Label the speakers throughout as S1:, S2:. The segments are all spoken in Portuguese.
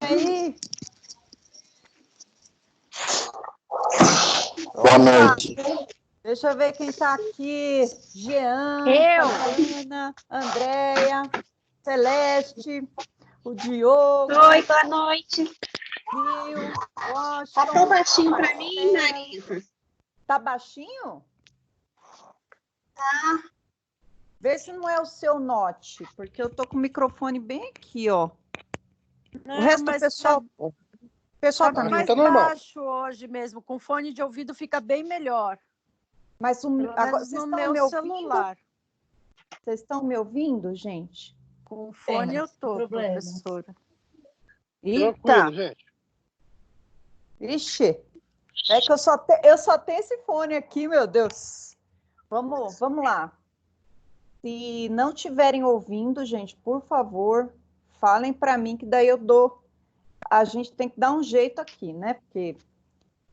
S1: aí?
S2: Boa noite.
S1: Deixa eu ver quem está aqui. Jean,
S3: Eu.
S1: Fabiana, Andréia, Celeste, o Diogo.
S3: Oi, boa noite.
S1: Viu?
S3: Tá tão baixinho para mim, Marisa?
S1: Tá baixinho?
S3: Tá.
S1: Vê se não é o seu note, porque eu tô com o microfone bem aqui, ó.
S3: Não,
S1: o resto do
S3: mas
S1: pessoal... pessoal
S3: tá
S1: tá
S3: mais
S2: tá normal.
S3: baixo hoje mesmo. Com fone de ouvido fica bem melhor.
S1: Mas
S3: Pelo
S1: agora,
S3: menos
S1: vocês
S3: no
S1: estão
S3: meu
S1: me ouvindo?
S3: celular.
S1: Vocês estão me ouvindo, gente?
S3: Com fone eu tô,
S4: problema.
S3: professora.
S1: Eita!
S2: Tranquilo, gente.
S1: Ixi! É que eu só tenho esse fone aqui, meu Deus. Vamos lá. Se não estiverem ouvindo, gente, por favor, falem para mim que daí eu dou. A gente tem que dar um jeito aqui, né? Porque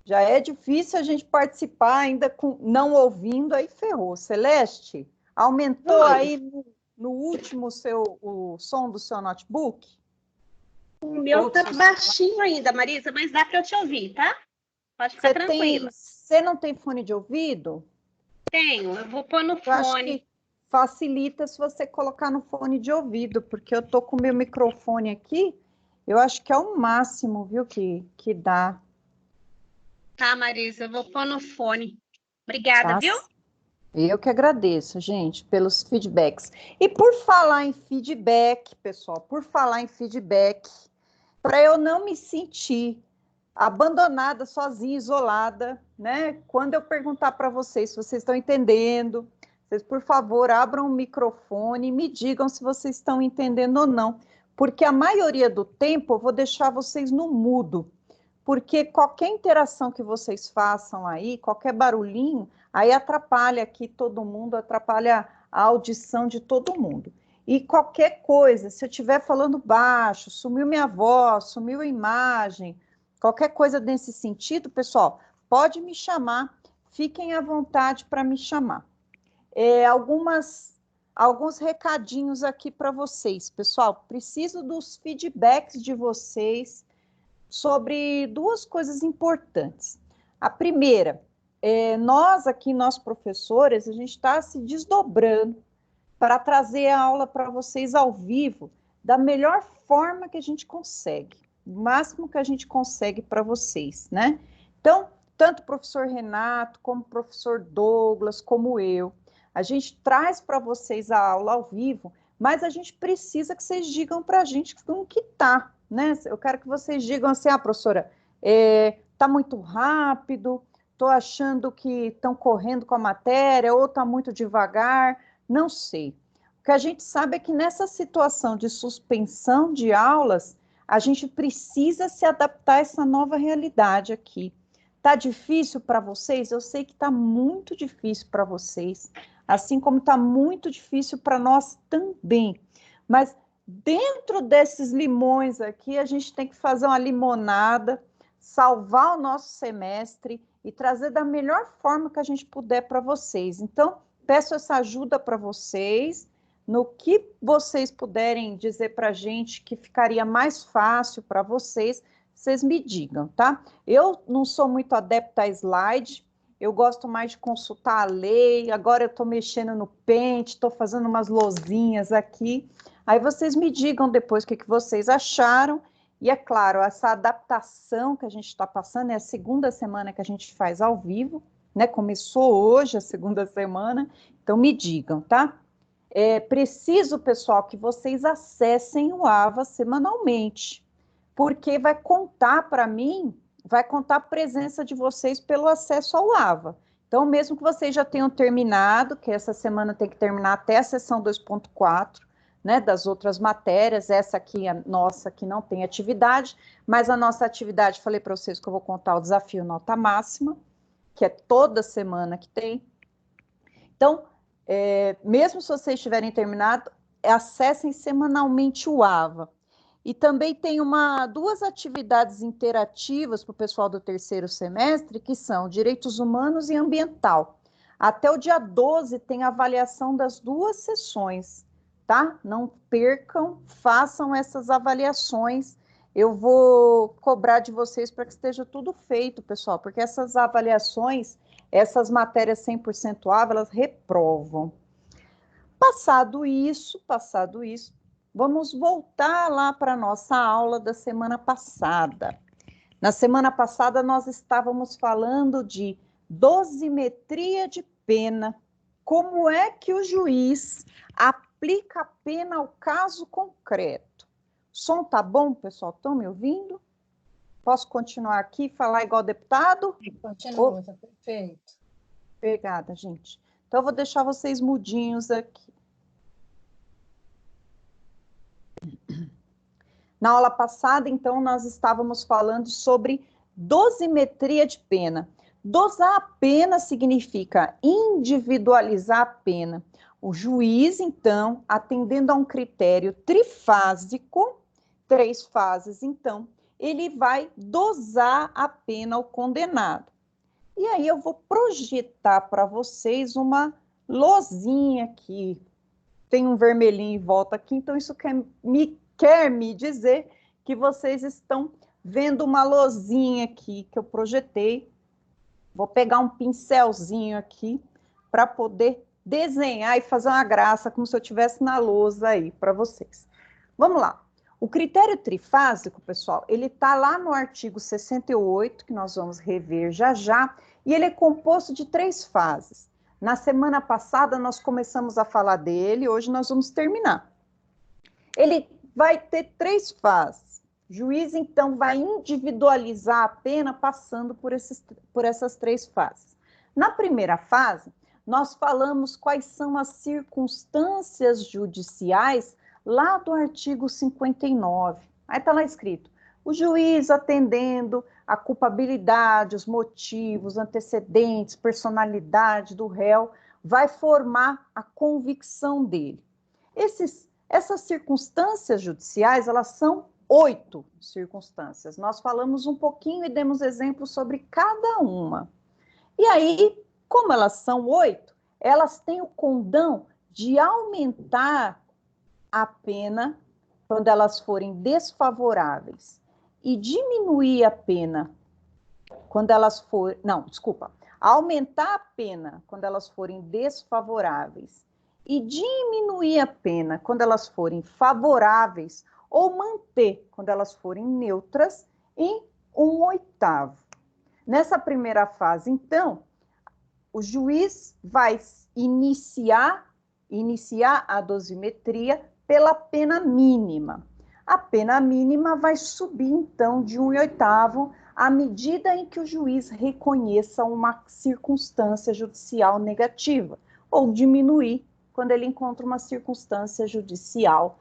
S1: já é difícil a gente participar ainda com não ouvindo, aí ferrou. Celeste, aumentou aí no último o som do seu notebook?
S3: O meu tá baixinho ainda, Marisa, mas dá para eu te ouvir, tá? Pode ficar tranquila.
S1: Você não tem fone de ouvido?
S3: Tenho, eu vou pôr no
S1: Eu acho
S3: fone.
S1: que facilita se você colocar no fone de ouvido, porque eu tô com o meu microfone aqui, eu acho que é o máximo, viu, que dá.
S3: Tá, Marisa, eu vou pôr no fone. Obrigada,
S1: Tá?
S3: viu?
S1: Eu que agradeço, gente, pelos feedbacks. E por falar em feedback, pessoal, para eu não me sentir abandonada, sozinha, isolada, né? Quando eu perguntar para vocês se vocês estão entendendo, vocês, por favor, abram o microfone e me digam se vocês estão entendendo ou não, porque a maioria do tempo eu vou deixar vocês no mudo, porque qualquer interação que vocês façam aí, qualquer barulhinho, aí atrapalha aqui todo mundo, atrapalha a audição de todo mundo. E qualquer coisa, se eu estiver falando baixo, sumiu minha voz, sumiu a imagem, qualquer coisa nesse sentido, pessoal, pode me chamar, fiquem à vontade para me chamar. Alguns recadinhos aqui para vocês, pessoal, preciso dos feedbacks de vocês sobre duas coisas importantes. A primeira, nós professores, a gente está se desdobrando para trazer a aula para vocês ao vivo da melhor forma que a gente consegue, o máximo que a gente consegue para vocês, né? Então, tanto o professor Renato, como o professor Douglas, como eu, a gente traz para vocês a aula ao vivo, mas a gente precisa que vocês digam para a gente como que tá, né? Eu quero que vocês digam assim, professora, tá muito rápido, estou achando que estão correndo com a matéria, ou está muito devagar, não sei. O que a gente sabe é que nessa situação de suspensão de aulas, a gente precisa se adaptar a essa nova realidade aqui. Tá difícil para vocês? Eu sei que está muito difícil para vocês, assim como está muito difícil para nós também. Mas dentro desses limões aqui, a gente tem que fazer uma limonada, salvar o nosso semestre e trazer da melhor forma que a gente puder para vocês. Então, peço essa ajuda para vocês, no que vocês puderem dizer para a gente que ficaria mais fácil para vocês, vocês me digam, tá? Eu não sou muito adepta a slide, eu gosto mais de consultar a lei, agora eu estou mexendo no Paint, estou fazendo umas lozinhas aqui, aí vocês me digam depois o que vocês acharam, e é claro, essa adaptação que a gente está passando, é a segunda semana que a gente faz ao vivo, né? Começou hoje a segunda semana, então me digam, tá? Preciso, pessoal, que vocês acessem o AVA semanalmente, porque vai contar para mim, vai contar a presença de vocês pelo acesso ao AVA. Então, mesmo que vocês já tenham terminado, que essa semana tem que terminar até a sessão 2.4, né, das outras matérias, essa aqui, a nossa, que não tem atividade, mas a nossa atividade, falei para vocês que eu vou contar o desafio nota máxima, que é toda semana que tem. Então, mesmo se vocês tiverem terminado, acessem semanalmente o AVA. E também tem duas atividades interativas para o pessoal do terceiro semestre, que são Direitos Humanos e Ambiental. Até o dia 12 tem avaliação das duas sessões, tá? Não percam, façam essas avaliações. eu vou cobrar de vocês para que esteja tudo feito, pessoal, porque essas avaliações, essas matérias 100% AVA, elas reprovam. Passado isso, vamos voltar lá para a nossa aula da semana passada. Na semana passada, nós estávamos falando de dosimetria de pena. Como é que o juiz aplica a pena ao caso concreto? Som tá bom, pessoal? Estão me ouvindo? Posso continuar aqui e falar igual deputado?
S2: Continua, tá perfeito.
S1: Obrigada, gente. Então, eu vou deixar vocês mudinhos aqui. Na aula passada, então, nós estávamos falando sobre dosimetria de pena. Dosar a pena significa individualizar a pena. O juiz, então, atendendo a um critério trifásico, 3 fases, então, ele vai dosar a pena ao condenado. E aí eu vou projetar para vocês uma lozinha aqui. Tem um vermelhinho em volta aqui, então isso quer me dizer que vocês estão vendo uma lozinha aqui que eu projetei. Vou pegar um pincelzinho aqui para poder desenhar e fazer uma graça, como se eu estivesse na lousa aí para vocês. Vamos lá. O critério trifásico, pessoal, ele está lá no artigo 68, que nós vamos rever já já, e ele é composto de 3 fases. Na semana passada, nós começamos a falar dele, hoje nós vamos terminar. Ele vai ter 3 fases. O juiz, então, vai individualizar a pena passando por essas 3 fases. Na primeira fase, nós falamos quais são as circunstâncias judiciais lá do artigo 59. Aí está lá escrito, o juiz atendendo a culpabilidade, os motivos, antecedentes, personalidade do réu, vai formar a convicção dele. Essas circunstâncias judiciais, elas são 8 circunstâncias. Nós falamos um pouquinho e demos exemplos sobre cada uma. E aí, como elas são 8, elas têm o condão de aumentar a pena quando elas forem desfavoráveis e diminuir a pena quando elas forem... Não, desculpa. Aumentar a pena quando elas forem desfavoráveis e diminuir a pena quando elas forem favoráveis ou manter quando elas forem neutras em 1/8. Nessa primeira fase, então, o juiz vai iniciar a dosimetria pela pena mínima. A pena mínima vai subir, então, de 1/8 à medida em que o juiz reconheça uma circunstância judicial negativa, ou diminuir quando ele encontra uma circunstância judicial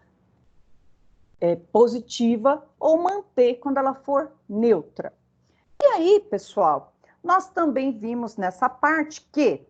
S1: positiva, ou manter quando ela for neutra. E aí, pessoal, nós também vimos nessa parte que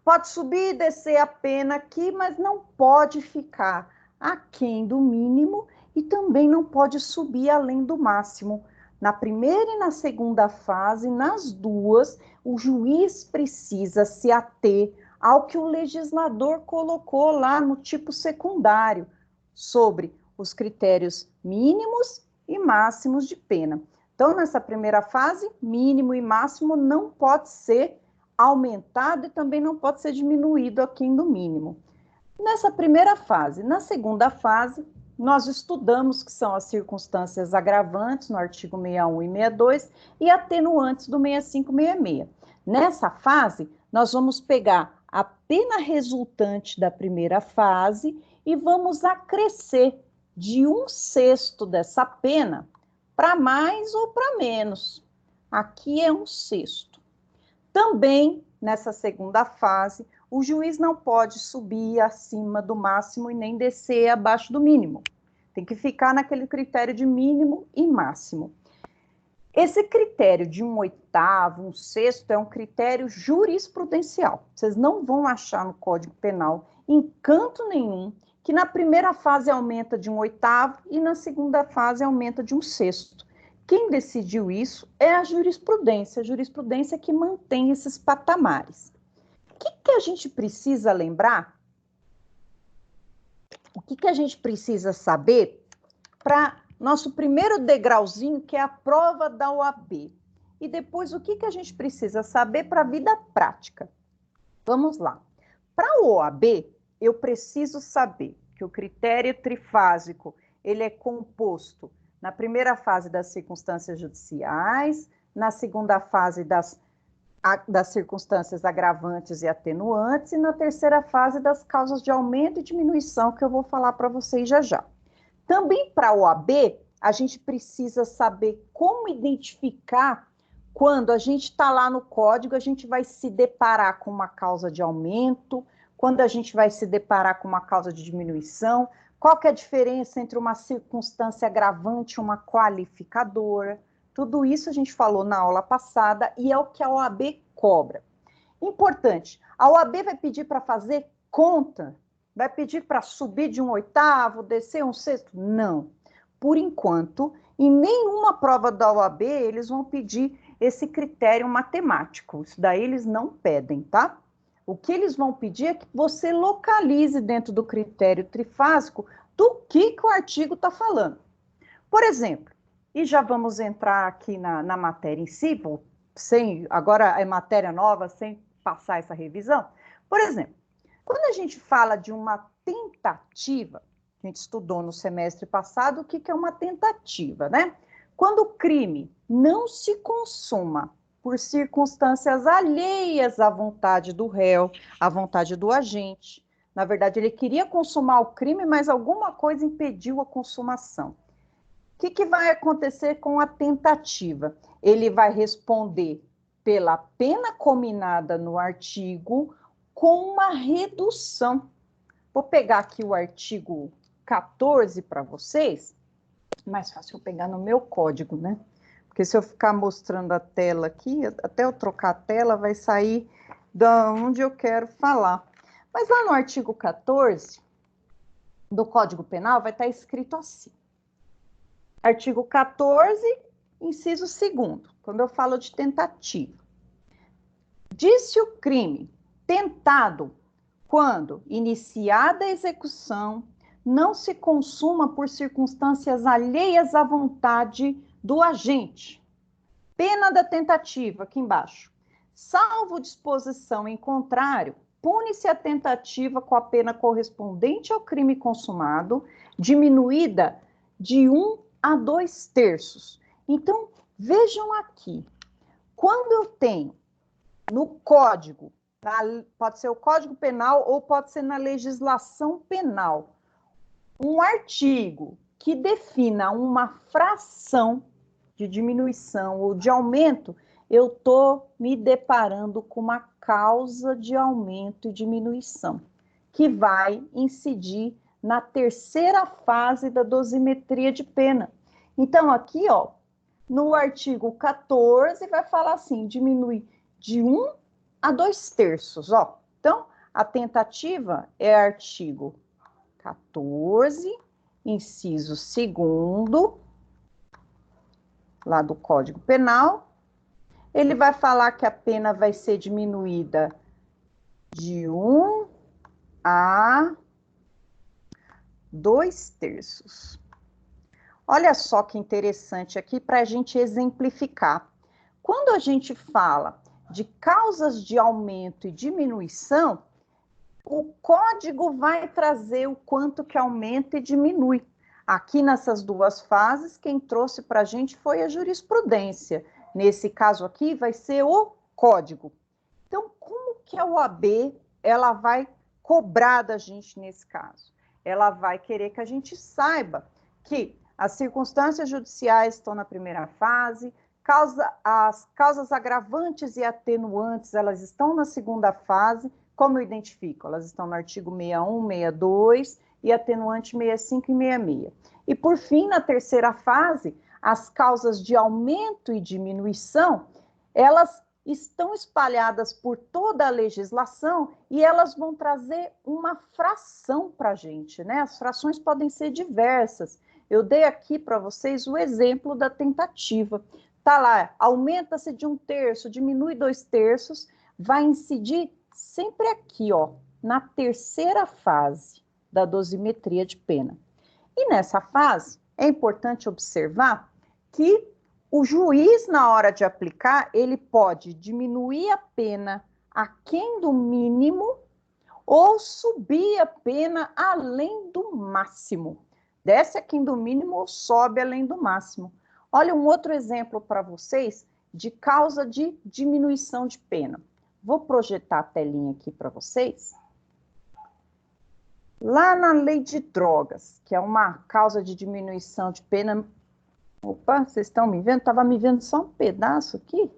S1: pode subir e descer a pena aqui, mas não pode ficar aquém do mínimo e também não pode subir além do máximo. Na primeira e na segunda fase, nas duas, o juiz precisa se ater ao que o legislador colocou lá no tipo secundário, sobre os critérios mínimos e máximos de pena. Então, nessa primeira fase, mínimo e máximo não pode ser aumentado e também não pode ser diminuído aquém do mínimo. Nessa primeira fase. Na segunda fase, nós estudamos que são as circunstâncias agravantes no artigo 61 e 62 e atenuantes do 65 e 66. Nessa fase, nós vamos pegar a pena resultante da primeira fase e vamos acrescer de 1/6 dessa pena para mais ou para menos. Aqui é 1/6. Também, nessa segunda fase, o juiz não pode subir acima do máximo e nem descer abaixo do mínimo. Tem que ficar naquele critério de mínimo e máximo. Esse critério de 1/8, 1/6 é um critério jurisprudencial. Vocês não vão achar no Código Penal, em canto nenhum, que na primeira fase aumenta de 1/8 e na segunda fase aumenta de 1/6. Quem decidiu isso é a jurisprudência que mantém esses patamares. O que a gente precisa lembrar? O que a gente precisa saber para Nosso primeiro degrauzinho, que é a prova da OAB. E depois, o que a gente precisa saber para a vida prática? Vamos lá. Para a OAB, eu preciso saber que o critério trifásico, ele é composto na primeira fase das circunstâncias judiciais, na segunda fase das circunstâncias agravantes e atenuantes, e na terceira fase das causas de aumento e diminuição, que eu vou falar para vocês já já. Também para a OAB, a gente precisa saber como identificar quando a gente está lá no código, a gente vai se deparar com uma causa de aumento, quando a gente vai se deparar com uma causa de diminuição, qual que é a diferença entre uma circunstância agravante e uma qualificadora. Tudo isso a gente falou na aula passada e é o que a OAB cobra. Importante, a OAB vai pedir para fazer conta, vai pedir para subir de um oitavo, descer um sexto? Não. Por enquanto, em nenhuma prova da OAB eles vão pedir esse critério matemático. Isso daí eles não pedem, tá? O que eles vão pedir é que você localize dentro do critério trifásico do que o artigo está falando. Por exemplo, e já vamos entrar aqui na matéria em si, agora é matéria nova, sem passar essa revisão. Por exemplo, quando a gente fala de uma tentativa, a gente estudou no semestre passado o que é uma tentativa, né? Quando o crime não se consuma por circunstâncias alheias à vontade do réu, à vontade do agente. Na verdade, ele queria consumar o crime, mas alguma coisa impediu a consumação. O que vai acontecer com a tentativa? Ele vai responder pela pena cominada no artigo com uma redução. Vou pegar aqui o artigo 14 para vocês. Mais fácil eu pegar no meu código, né? Porque se eu ficar mostrando a tela aqui, até eu trocar a tela, vai sair da onde eu quero falar. Mas lá no artigo 14 do Código Penal vai estar escrito assim. Artigo 14, inciso 2º, quando eu falo de tentativa. Diz-se o crime tentado quando, iniciada a execução, não se consuma por circunstâncias alheias à vontade do agente. Pena da tentativa, aqui embaixo. Salvo disposição em contrário, pune-se a tentativa com a pena correspondente ao crime consumado, diminuída de 1 a 2/3. Então, vejam aqui, quando eu tenho no código, pode ser o Código Penal ou pode ser na legislação penal, um artigo que defina uma fração de diminuição ou de aumento, eu estou me deparando com uma causa de aumento e diminuição, que vai incidir na terceira fase da dosimetria de pena. Então, aqui, ó, no artigo 14, vai falar assim, diminui de 1 a 2/3, ó. Então, a tentativa é artigo 14, inciso 2º, lá do Código Penal. Ele vai falar que a pena vai ser diminuída de 1 a 2/3. Olha só que interessante aqui para a gente exemplificar. Quando a gente fala de causas de aumento e diminuição, o código vai trazer o quanto que aumenta e diminui. Aqui nessas duas fases, quem trouxe para a gente foi a jurisprudência. Nesse caso aqui, vai ser o código. Então, como que a OAB ela vai cobrar da gente nesse caso? Ela vai querer que a gente saiba que as circunstâncias judiciais estão na primeira fase, as causas agravantes e atenuantes, elas estão na segunda fase. Como eu identifico? Elas estão no artigo 61, 62 e atenuante 65 e 66. E, por fim, na terceira fase, as causas de aumento e diminuição, elas estão espalhadas por toda a legislação e elas vão trazer uma fração para a gente, né? As frações podem ser diversas. Eu dei aqui para vocês o exemplo da tentativa. Tá lá, aumenta-se de 1/3, diminui 2/3, vai incidir sempre aqui, ó, na terceira fase da dosimetria de pena. E nessa fase, é importante observar que o juiz, na hora de aplicar, ele pode diminuir a pena aquém do mínimo ou subir a pena além do máximo. Desce aquém do mínimo ou sobe além do máximo. Olha um outro exemplo para vocês de causa de diminuição de pena. Vou projetar a telinha aqui para vocês. Lá na lei de drogas, que é uma causa de diminuição de pena... Opa, vocês estão me vendo? Estava me vendo só um pedaço aqui.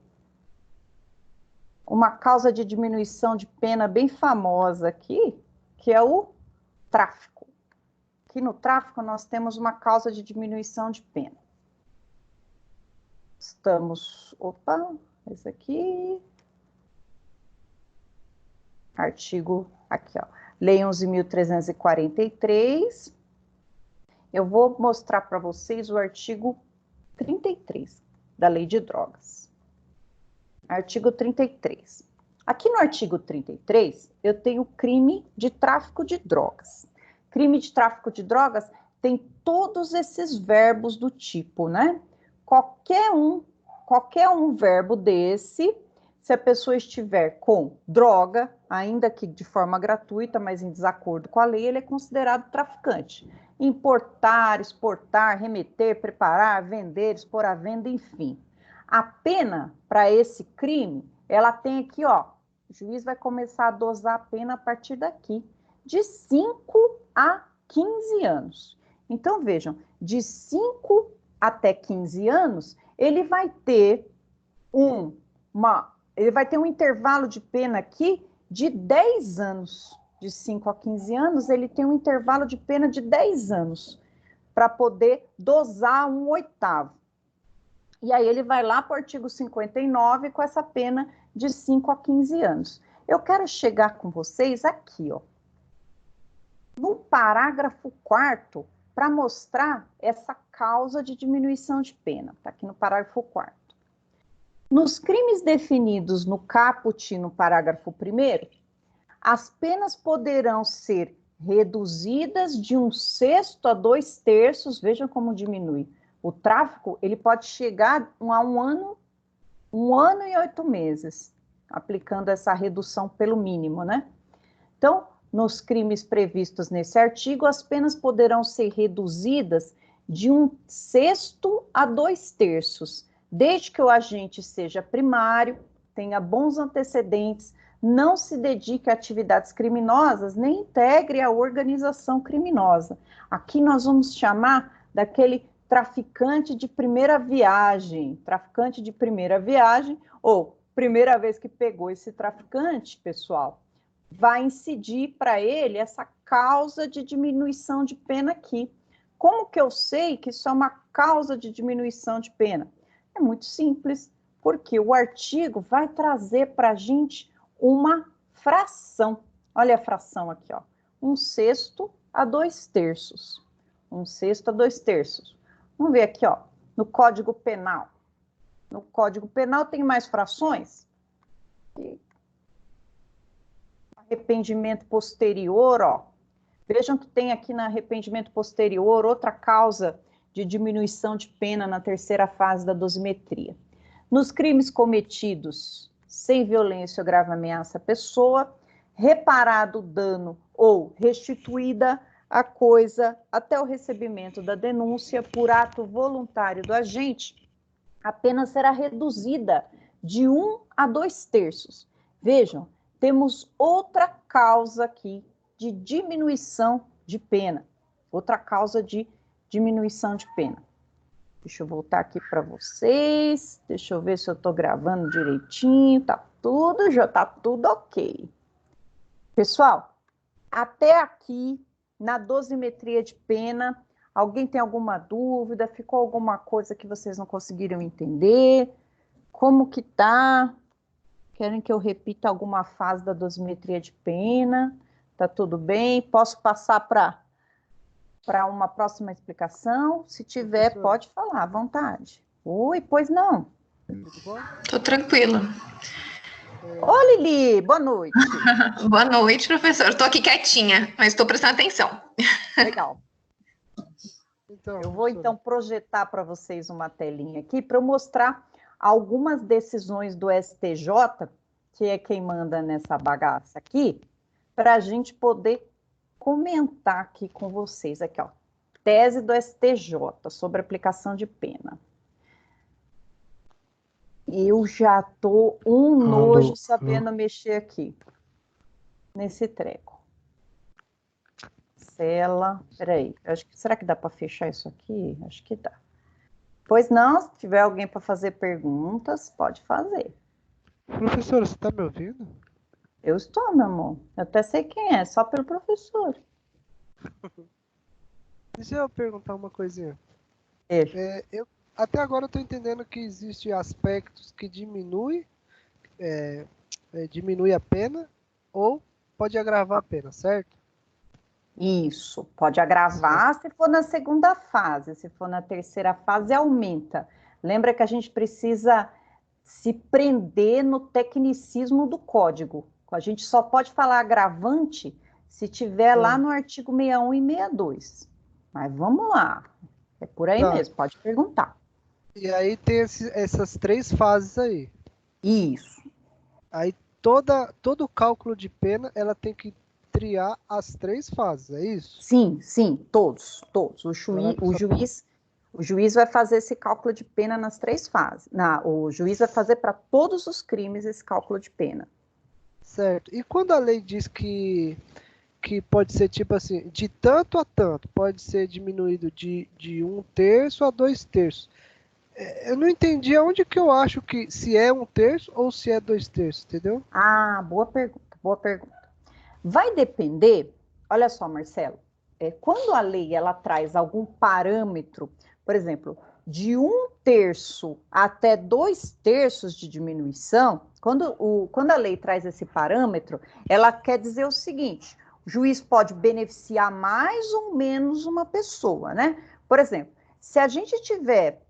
S1: Uma causa de diminuição de pena bem famosa aqui, que é o tráfico. Aqui no tráfico nós temos uma causa de diminuição de pena. Estamos... Opa, esse aqui... Artigo... Aqui, ó. Lei 11.343. Eu vou mostrar para vocês o artigo 33 da Lei de Drogas. Artigo 33. Aqui no artigo 33, eu tenho crime de tráfico de drogas. Crime de tráfico de drogas tem todos esses verbos do tipo, né? Qualquer um verbo desse, se a pessoa estiver com droga, ainda que de forma gratuita, mas em desacordo com a lei, ele é considerado traficante. Importar, exportar, remeter, preparar, vender, expor à venda, enfim. A pena para esse crime, ela tem aqui, ó, o juiz vai começar a dosar a pena a partir daqui, de 5 a 15 anos. Então, vejam, de 5 até 15 anos, ele vai ter um intervalo de pena aqui de 10 anos. De 5 a 15 anos, ele tem um intervalo de pena de 10 anos para poder dosar 1/8. E aí ele vai lá para o artigo 59 com essa pena de 5 a 15 anos. Eu quero chegar com vocês aqui, ó, no parágrafo 4º, para mostrar essa causa de diminuição de pena. Está aqui no parágrafo 4º. Nos crimes definidos no caput, no parágrafo 1º, as penas poderão ser reduzidas de 1/6 a 2/3, vejam como diminui. O tráfico, ele pode chegar a 1 ano e 8 meses, aplicando essa redução pelo mínimo, né? Então, nos crimes previstos nesse artigo, as penas poderão ser reduzidas de 1/6 a 2/3, desde que o agente seja primário, tenha bons antecedentes, não se dedique a atividades criminosas, nem integre a organização criminosa. Aqui nós vamos chamar daquele traficante de primeira viagem, ou primeira vez que pegou esse traficante, pessoal, vai incidir para ele essa causa de diminuição de pena aqui. Como que eu sei que isso é uma causa de diminuição de pena? É muito simples, porque o artigo vai trazer para a gente uma fração. Olha a fração aqui, ó. 1/6 a 2/3. 1/6 a 2/3. Vamos ver aqui, ó, no Código Penal. No Código Penal tem mais frações? Arrependimento posterior, ó. Vejam que tem aqui no arrependimento posterior outra causa de diminuição de pena na terceira fase da dosimetria. Nos crimes cometidos sem violência ou grave ameaça à pessoa, reparado o dano ou restituída a coisa até o recebimento da denúncia por ato voluntário do agente, a pena será reduzida de 1 a 2/3. Vejam, temos outra causa aqui de diminuição de pena. Outra causa de diminuição de pena. Deixa eu voltar aqui para vocês. Deixa eu ver se eu estou gravando direitinho. Já tá tudo ok. Pessoal, até aqui, na dosimetria de pena, alguém tem alguma dúvida? Ficou alguma coisa que vocês não conseguiram entender? Como que tá? Querem que eu repita alguma fase da dosimetria de pena? Tá tudo bem? Posso passar para uma próxima explicação? Se tiver, pode falar, à vontade. Oi, pois não.
S4: Tô tranquila.
S1: Ô, Lili, boa noite.
S4: Boa noite, professor. Estou aqui quietinha, mas estou prestando atenção.
S1: Legal.
S5: Então,
S1: eu vou então projetar para vocês uma telinha aqui para eu mostrar algumas decisões do STJ, que é quem manda nessa bagaça aqui, para a gente poder comentar aqui com vocês. Aqui, ó, tese do STJ sobre aplicação de pena. Eu já tô nojo sabendo mexer aqui, nesse treco. Cela, peraí, será que dá para fechar isso aqui? Acho que dá. Pois não, se tiver alguém para fazer perguntas, pode fazer.
S5: Professora, você está me ouvindo?
S1: Eu estou, meu amor. Eu até sei quem é, só pelo professor.
S5: Deixa eu perguntar uma coisinha. Até agora eu estou entendendo que existem aspectos que diminui a pena ou pode agravar a pena, certo?
S1: Isso, pode agravar se for na segunda fase, se for na terceira fase, aumenta. Lembra que a gente precisa se prender no tecnicismo do código. A gente só pode falar agravante se tiver lá no artigo 61 e 62. Mas vamos lá, é por aí mesmo, pode perguntar.
S5: E aí tem essas 3 fases aí.
S1: Isso.
S5: Aí todo cálculo de pena, ela tem que triar as 3 fases, é isso?
S1: Sim, todos. O juiz vai fazer esse cálculo de pena nas 3 fases. O juiz vai fazer para todos os crimes esse cálculo de pena.
S5: Certo. E quando a lei diz que pode ser tipo assim, de tanto a tanto, pode ser diminuído de 1/3 a 2/3. Eu não entendi aonde que eu acho que se é 1/3 ou se é 2/3, entendeu?
S1: Ah, boa pergunta. Vai depender, olha só, Marcelo, quando a lei ela traz algum parâmetro, por exemplo, de 1/3 até 2/3 de diminuição, quando a lei traz esse parâmetro, ela quer dizer o seguinte: o juiz pode beneficiar mais ou menos uma pessoa, né? Por exemplo, se a gente tiver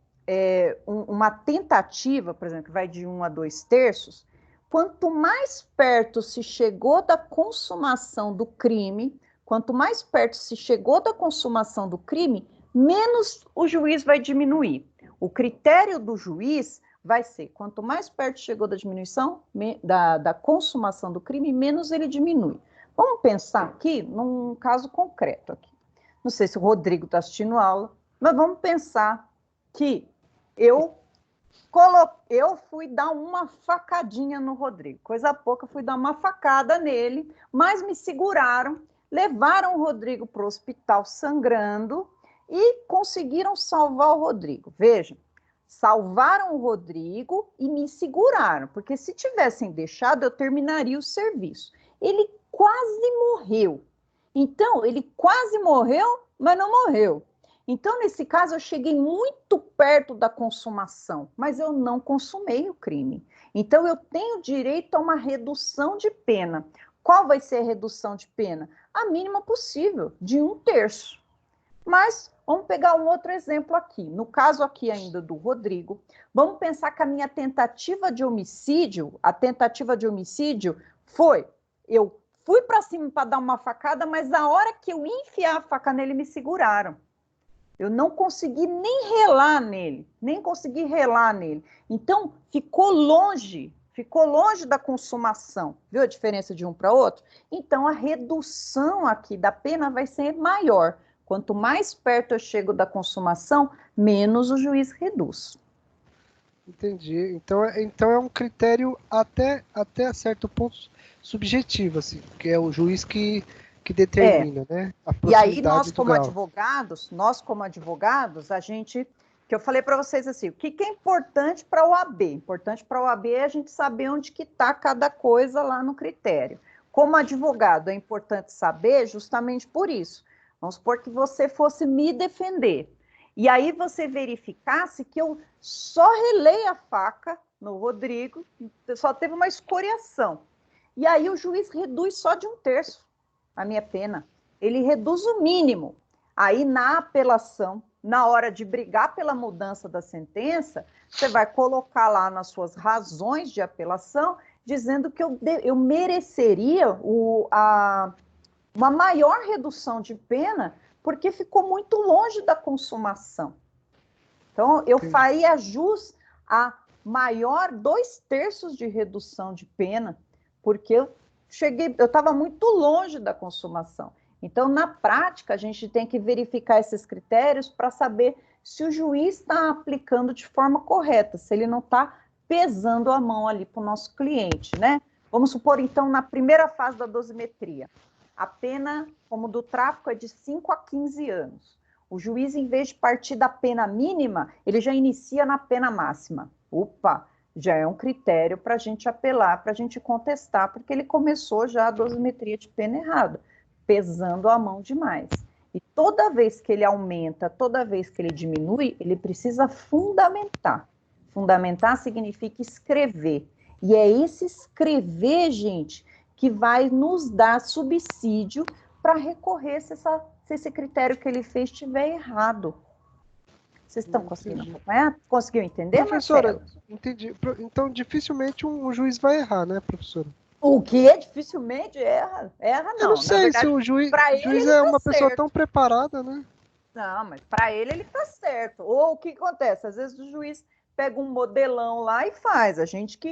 S1: uma tentativa, por exemplo, que vai de 1 a 2/3, quanto mais perto se chegou da consumação do crime, menos o juiz vai diminuir. O critério do juiz vai ser, quanto mais perto chegou da diminuição, da consumação do crime, menos ele diminui. Vamos pensar aqui num caso concreto aqui. Não sei se o Rodrigo está assistindo aula, mas vamos pensar que eu fui dar uma facadinha no Rodrigo. Coisa pouca, fui dar uma facada nele, mas me seguraram, levaram o Rodrigo para o hospital sangrando e conseguiram salvar o Rodrigo. Vejam, salvaram o Rodrigo e me seguraram, porque se tivessem deixado, eu terminaria o serviço. Ele quase morreu. Então, ele quase morreu, mas não morreu. Então, nesse caso, eu cheguei muito perto da consumação, mas eu não consumei o crime. Então, eu tenho direito a uma redução de pena. Qual vai ser a redução de pena? A mínima possível, de 1/3. Mas, vamos pegar um outro exemplo aqui. No caso aqui ainda do Rodrigo, vamos pensar que a minha tentativa de homicídio, foi, eu fui para cima para dar uma facada, mas na hora que eu enfiar a faca nele, me seguraram. Eu não consegui nem relar nele. Então, ficou longe da consumação. Viu a diferença de um para outro? Então, a redução aqui da pena vai ser maior. Quanto mais perto eu chego da consumação, menos o juiz reduz.
S5: Entendi. Então é um critério até certo ponto subjetivo, assim, que é o juiz que determina, né?
S1: E aí nós como advogados, a gente, que eu falei para vocês assim, o que é importante para a OAB? Importante para a OAB é a gente saber onde que está cada coisa lá no critério. Como advogado, é importante saber justamente por isso. Vamos supor que você fosse me defender. E aí você verificasse que eu só relei a faca no Rodrigo, só teve uma escoriação. E aí o juiz reduz só de 1/3 a minha pena. Ele reduz o mínimo. Aí na apelação, na hora de brigar pela mudança da sentença, você vai colocar lá nas suas razões de apelação, dizendo que eu mereceria uma maior redução de pena, porque ficou muito longe da consumação. Então, eu faria jus a maior 2/3 de redução de pena, porque eu estava muito longe da consumação. Então, na prática, a gente tem que verificar esses critérios para saber se o juiz está aplicando de forma correta, se ele não está pesando a mão ali para o nosso cliente, né? Vamos supor, então, na primeira fase da dosimetria, a pena, como do tráfico, é de 5 a 15 anos. O juiz, em vez de partir da pena mínima, ele já inicia na pena máxima. Opa, já é um critério para a gente apelar, para a gente contestar, porque ele começou já a dosimetria de pena errada, pesando a mão demais. E toda vez que ele aumenta, toda vez que ele diminui, ele precisa fundamentar. Fundamentar significa escrever. E é esse escrever, gente, que vai nos dar subsídio para recorrer se esse critério que ele fez estiver errado. Vocês estão conseguindo acompanhar? Conseguiu entender,
S5: professora?
S1: Marcelo?
S5: Entendi. Então, dificilmente um juiz vai errar, né, professora?
S1: O que dificilmente erra? Erra não.
S5: Eu não sei, verdade, se o juiz é uma pessoa tão preparada, né?
S1: Não, mas para ele está certo. Ou o que acontece? Às vezes o juiz pega um modelão lá e faz.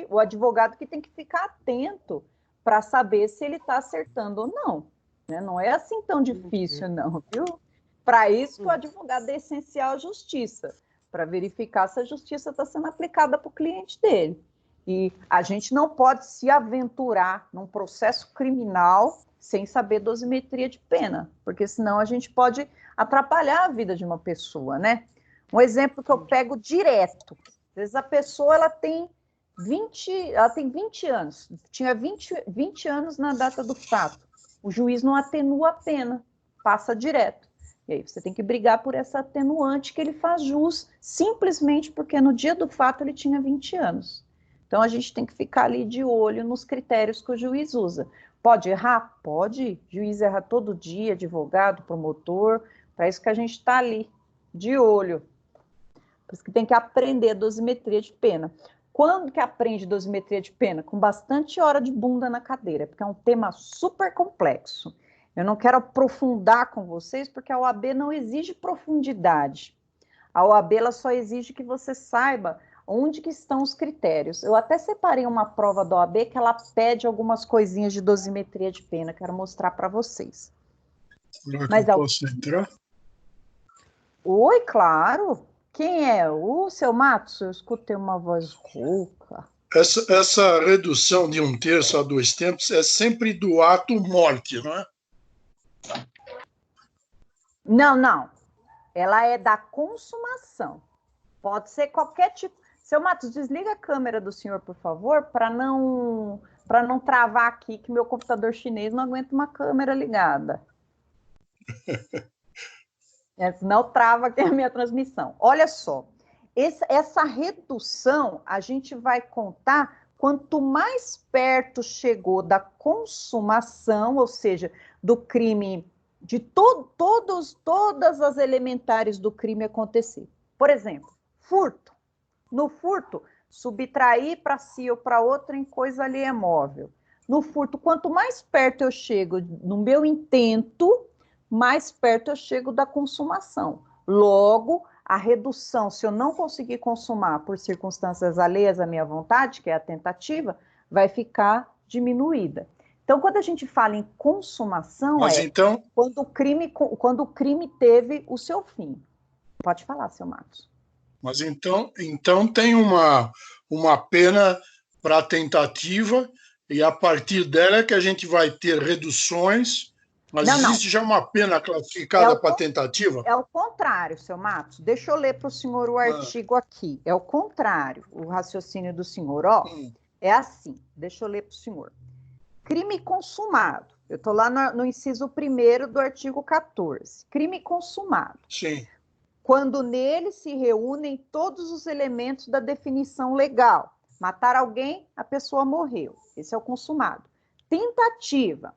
S1: O advogado que tem que ficar atento para saber se ele está acertando ou não. Né? Não é assim tão difícil, não, viu? Para isso, o advogado é essencial à justiça, para verificar se a justiça está sendo aplicada para o cliente dele. E a gente não pode se aventurar num processo criminal sem saber dosimetria de pena, porque senão a gente pode atrapalhar a vida de uma pessoa, né? Um exemplo que eu pego direto. Às vezes a pessoa ela tem 20 anos, tinha 20 anos na data do fato. O juiz não atenua a pena, passa direto. E aí você tem que brigar por essa atenuante que ele faz jus, simplesmente porque no dia do fato ele tinha 20 anos. Então, a gente tem que ficar ali de olho nos critérios que o juiz usa. Pode errar? Pode. O juiz erra todo dia, advogado, promotor. Para isso que a gente está ali, de olho. Por isso que tem que aprender dosimetria de pena. Quando que aprende dosimetria de pena? Com bastante hora de bunda na cadeira, porque é um tema super complexo. Eu não quero aprofundar com vocês, porque a OAB não exige profundidade. A OAB ela só exige que você saiba onde que estão os critérios. Eu até separei uma prova da OAB que ela pede algumas coisinhas de dosimetria de pena, quero mostrar para vocês.
S6: Mas eu posso entrar?
S1: Oi, claro. Quem é? O seu Matos? Eu escutei uma voz rouca.
S6: Essa redução de 1/3 a 2/3 é sempre do ato morte, não é?
S1: Não. Ela é da consumação. Pode ser qualquer tipo. Seu Matos, desliga a câmera do senhor, por favor, para não travar aqui, que meu computador chinês não aguenta uma câmera ligada. Senão trava aqui a minha transmissão. Olha só, essa redução a gente vai contar quanto mais perto chegou da consumação, ou seja, do crime, de todas as elementares do crime acontecer. Por exemplo, furto. No furto, subtrair para si ou para outra em coisa alheia móvel. No furto, quanto mais perto eu chego no meu intento, mais perto eu chego da consumação. Logo, a redução, se eu não conseguir consumar por circunstâncias alheias à minha vontade, que é a tentativa, vai ficar diminuída. Então, quando a gente fala em consumação, quando o crime teve o seu fim. Pode falar, seu Matos.
S6: Mas então tem uma pena para tentativa, e a partir dela é que a gente vai ter reduções, mas existe já uma pena classificada para tentativa?
S1: É o contrário, seu Matos. Deixa eu ler para o senhor o artigo aqui. É o contrário, o raciocínio do senhor. É assim, deixa eu ler para o senhor. Crime consumado. Eu estou lá no inciso 1º do artigo 14. Crime consumado.
S6: Sim.
S1: Quando nele se reúnem todos os elementos da definição legal. Matar alguém, a pessoa morreu. Esse é o consumado. Tentativa.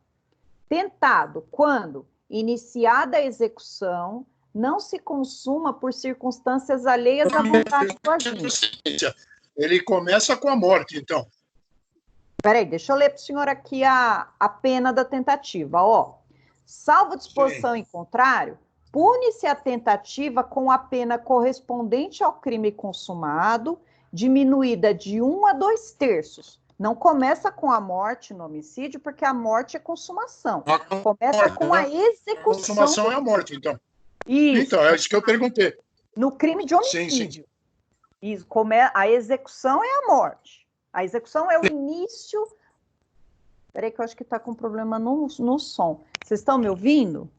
S1: Tentado, quando iniciada a execução, não se consuma por circunstâncias alheias à vontade do agente.
S6: Ele começa com a morte, então.
S1: Peraí, deixa eu ler para o senhor aqui a pena da tentativa. Salvo disposição em contrário, Pune-se a tentativa com a pena correspondente ao crime consumado, diminuída de 1 a 2/3. Não começa com a morte no homicídio, porque a morte é consumação. Começa com a execução.
S6: Consumação é a morte, então.
S1: Isso.
S6: Então, é isso que eu perguntei.
S1: No crime de homicídio. Isso, a execução é a morte. A execução é o início. Espera aí que eu acho que está com problema no som. Vocês estão me ouvindo?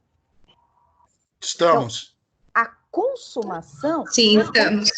S6: Estamos.
S1: Então, a consumação...
S4: Sim, estamos.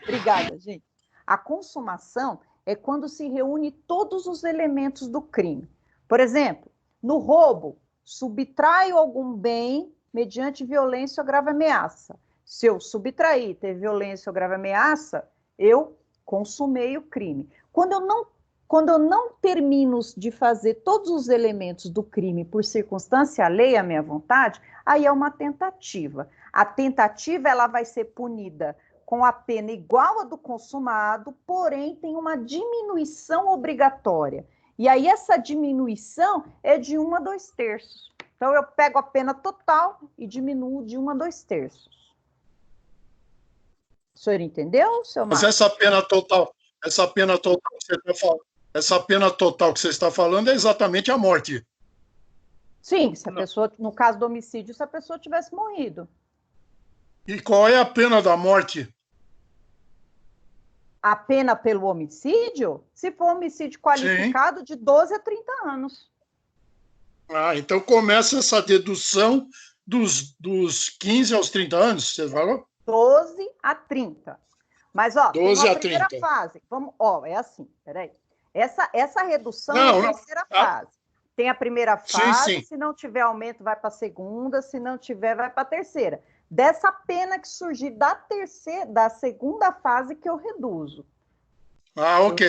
S1: Obrigada, gente. A consumação é quando se reúne todos os elementos do crime. Por exemplo, no roubo, subtraio algum bem mediante violência ou grave ameaça. Se eu subtrair, ter violência ou grave ameaça, eu consumei o crime. Quando eu não termino de fazer todos os elementos do crime por circunstância alheia à minha vontade, aí é uma tentativa. A tentativa ela vai ser punida com a pena igual à do consumado, porém tem uma diminuição obrigatória. E aí essa diminuição é de 1 a 2/3. Então eu pego a pena total e diminuo de 1 a 2/3. O senhor entendeu, seu Marcos?
S6: Mas essa pena total que você está falando, essa pena total que você está falando é exatamente a morte.
S1: Sim, se a pessoa, no caso do homicídio, se a pessoa tivesse morrido.
S6: E qual é a pena da morte?
S1: A pena pelo homicídio, se for homicídio qualificado, de 12 a 30 anos.
S6: Ah, então começa essa dedução dos 15 aos 30 anos, você falou?
S1: 12 a 30. Mas, ó,
S6: 12
S1: tem uma
S6: a
S1: primeira
S6: 30.
S1: fase. Vamos, ó, é assim, peraí. Essa redução
S6: Não,
S1: é a terceira fase. Tem a primeira fase,
S6: sim.
S1: Se não tiver aumento, vai para a segunda, se não tiver, vai para a terceira. Dessa pena que surgir da segunda fase que eu reduzo.
S6: Ah, ok.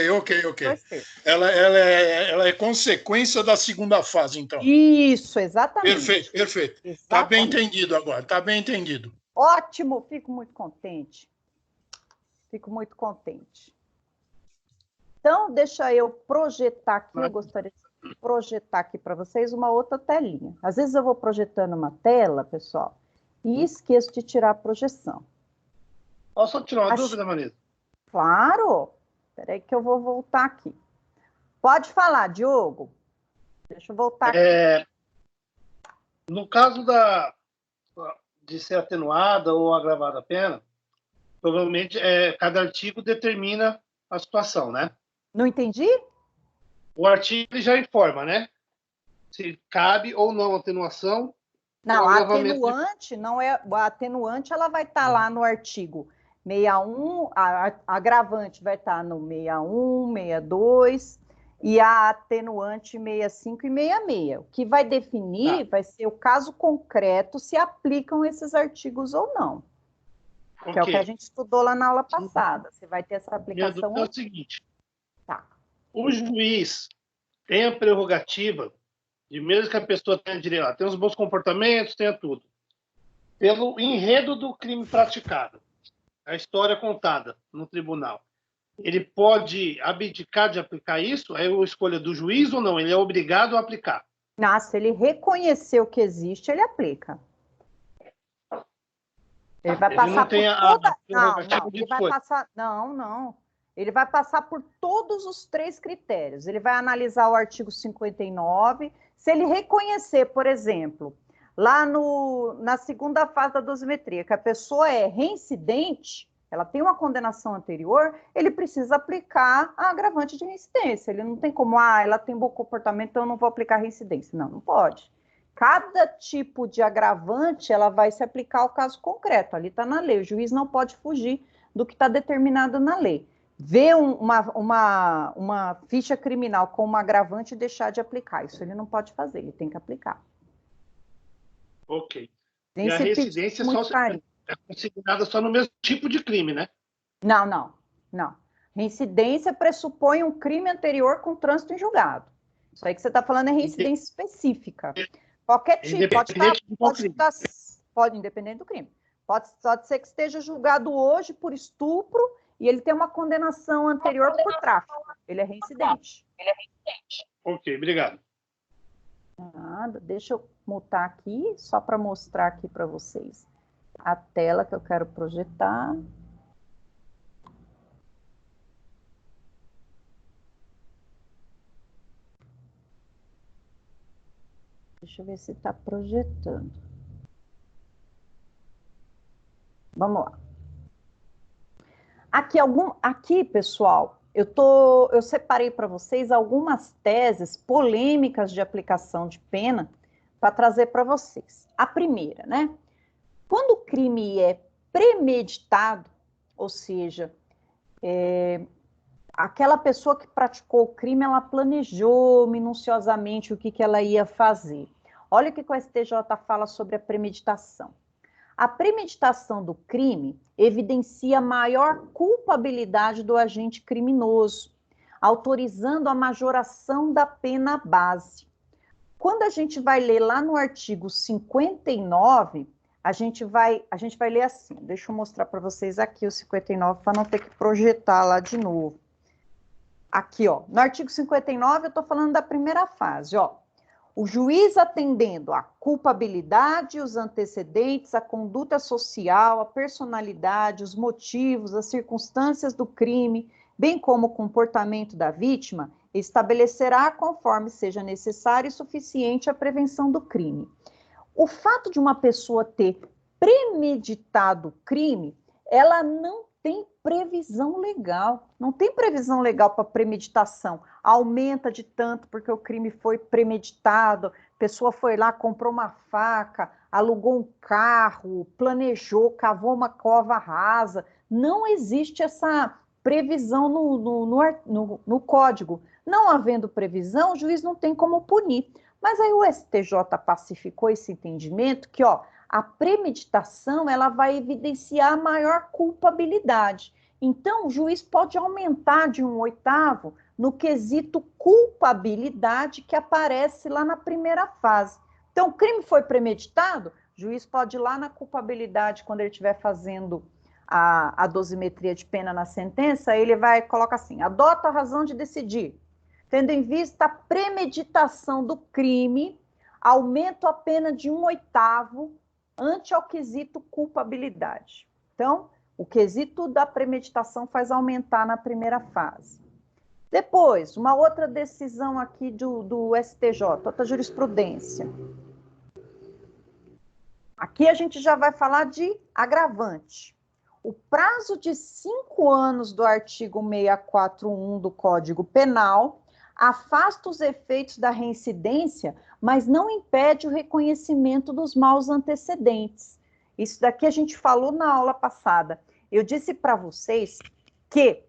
S6: Ela é consequência da segunda fase, então.
S1: Isso, exatamente.
S6: Perfeito. Está bem entendido agora, está bem entendido.
S1: Ótimo, fico muito contente. Então, deixa eu projetar aqui, eu gostaria de projetar aqui para vocês uma outra telinha. Às vezes eu vou projetando uma tela, pessoal, e esqueço de tirar a projeção.
S7: Posso tirar uma dúvida, Marisa?
S1: Claro. Espera aí que eu vou voltar aqui. Pode falar, Diogo. Deixa eu voltar aqui.
S7: No caso de ser atenuada ou agravada a pena, provavelmente cada artigo determina a situação, né?
S1: Não entendi?
S7: O artigo ele já informa, né? Se cabe ou não atenuação.
S1: Não, a atenuante não é. A atenuante ela vai estar lá no artigo 61, a agravante vai estar no 61, 62 e a atenuante 65 e 66. O que vai definir vai ser o caso concreto se aplicam esses artigos ou não.
S7: Okay.
S1: Que é o que a gente estudou lá na aula passada. Você vai ter essa aplicação.
S7: É o seguinte.
S1: Tá.
S7: O juiz tem a prerrogativa de, mesmo que a pessoa tenha direito, tem os bons comportamentos, tenha tudo, pelo enredo do crime praticado, a história contada no tribunal, ele pode abdicar de aplicar isso? É a escolha do juiz ou não? Ele é obrigado a aplicar?
S1: Não, se ele reconhecer o que existe, ele aplica. Ele vai passar por toda... Não, ele vai passar... Não. Ele vai passar por todos os 3 critérios. Ele vai analisar o artigo 59. Se ele reconhecer, por exemplo, lá na segunda fase da dosimetria, que a pessoa é reincidente, ela tem uma condenação anterior, ele precisa aplicar a agravante de reincidência. Ele não tem como, ela tem bom comportamento, então eu não vou aplicar reincidência. Não pode. Cada tipo de agravante, ela vai se aplicar ao caso concreto. Ali está na lei. O juiz não pode fugir do que está determinado na lei. Ver uma ficha criminal com uma agravante e deixar de aplicar. Isso ele não pode fazer, ele tem que aplicar.
S7: Ok. E a reincidência é considerada só no mesmo tipo de crime, né?
S1: Não. Reincidência pressupõe um crime anterior com trânsito em julgado. Isso aí que você está falando é reincidência específica. Qualquer tipo, pode independente do crime. Pode ser que esteja julgado hoje por estupro e ele tem uma condenação anterior por tráfico. Ele é reincidente.
S7: Ok, obrigado.
S1: Nada, deixa eu mutar aqui, só para mostrar aqui para vocês a tela que eu quero projetar. Deixa eu ver se está projetando. Vamos lá. Aqui, pessoal, eu separei para vocês algumas teses polêmicas de aplicação de pena para trazer para vocês. A primeira, né? Quando o crime é premeditado, ou seja, aquela pessoa que praticou o crime, ela planejou minuciosamente o que ela ia fazer. Olha o que o STJ fala sobre a premeditação. A premeditação do crime evidencia maior culpabilidade do agente criminoso, autorizando a majoração da pena base. Quando a gente vai ler lá no artigo 59, a gente vai ler assim. Deixa eu mostrar para vocês aqui o 59, para não ter que projetar lá de novo. Aqui, ó, no artigo 59, eu estou falando da primeira fase, ó. O juiz atendendo à culpabilidade, os antecedentes, a conduta social, a personalidade, os motivos, as circunstâncias do crime, bem como o comportamento da vítima, estabelecerá, conforme seja necessário e suficiente, a prevenção do crime. O fato de uma pessoa ter premeditado o crime, ela não tem previsão legal. Não tem previsão legal para premeditação. Aumenta de tanto porque o crime foi premeditado, a pessoa foi lá, comprou uma faca, alugou um carro, planejou, cavou uma cova rasa. Não existe essa previsão no código. Não havendo previsão, o juiz não tem como punir. Mas aí o STJ pacificou esse entendimento que, ó, a premeditação, ela vai evidenciar maior culpabilidade. Então, o juiz pode aumentar de 1/8 no quesito culpabilidade que aparece lá na primeira fase. Então, o crime foi premeditado, o juiz pode ir lá na culpabilidade, quando ele estiver fazendo a dosimetria de pena na sentença, ele vai colocar assim, adota a razão de decidir, tendo em vista a premeditação do crime, aumento a pena de 1/8 ante ao quesito culpabilidade. Então, o quesito da premeditação faz aumentar na primeira fase. Depois, uma outra decisão aqui do STJ, outra jurisprudência. Aqui a gente já vai falar de agravante. O prazo de 5 anos do artigo 641 do Código Penal afasta os efeitos da reincidência, mas não impede o reconhecimento dos maus antecedentes. Isso daqui a gente falou na aula passada. Eu disse para vocês que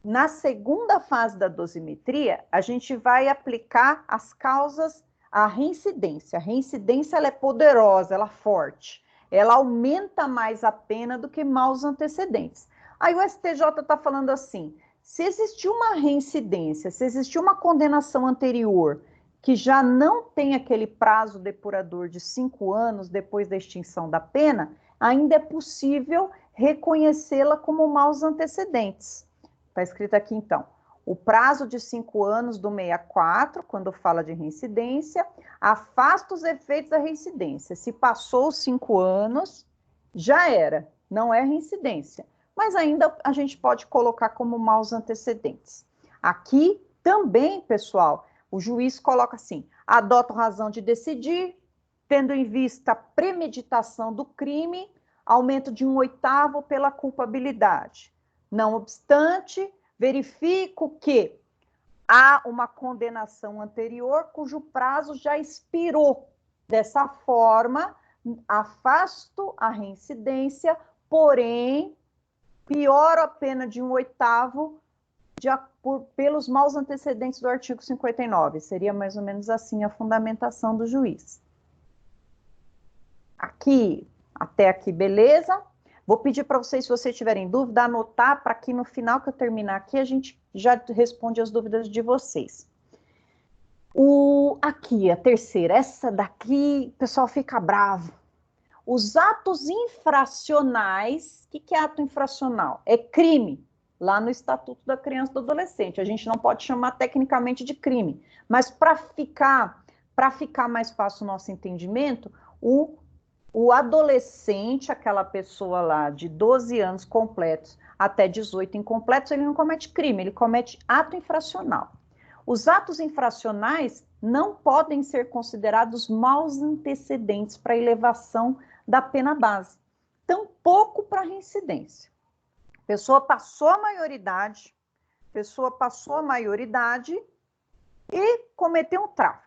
S1: na segunda fase da dosimetria, a gente vai aplicar as causas à reincidência. A reincidência ela é poderosa, ela é forte. Ela aumenta mais a pena do que maus antecedentes. Aí o STJ está falando assim, se existiu uma reincidência, se existiu uma condenação anterior que já não tem aquele prazo depurador de 5 anos depois da extinção da pena, ainda é possível reconhecê-la como maus antecedentes. Está escrito aqui, então, o prazo de 5 anos do 64, quando fala de reincidência, afasta os efeitos da reincidência. Se passou os 5 anos, já era, não é reincidência. Mas ainda a gente pode colocar como maus antecedentes. Aqui também, pessoal, o juiz coloca assim, adota a razão de decidir, tendo em vista a premeditação do crime, aumento de 1/8 pela culpabilidade. Não obstante, verifico que há uma condenação anterior cujo prazo já expirou. Dessa forma, afasto a reincidência, porém, pioro a pena de 1/8 pelos maus antecedentes do artigo 59. Seria mais ou menos assim a fundamentação do juiz. Aqui, até aqui, beleza? Vou pedir para vocês, se vocês tiverem dúvida, anotar para que no final que eu terminar aqui, a gente já responde as dúvidas de vocês. Aqui, a terceira, essa daqui, o pessoal fica bravo. Os atos infracionais, o que é ato infracional? É crime, lá no Estatuto da Criança e do Adolescente. A gente não pode chamar tecnicamente de crime, mas para ficar para ficar mais fácil o nosso entendimento, o adolescente, aquela pessoa lá de 12 anos completos até 18 incompletos, ele não comete crime, ele comete ato infracional. Os atos infracionais não podem ser considerados maus antecedentes para elevação da pena base, tampouco para reincidência. Pessoa passou a maioridade e cometeu um tráfico.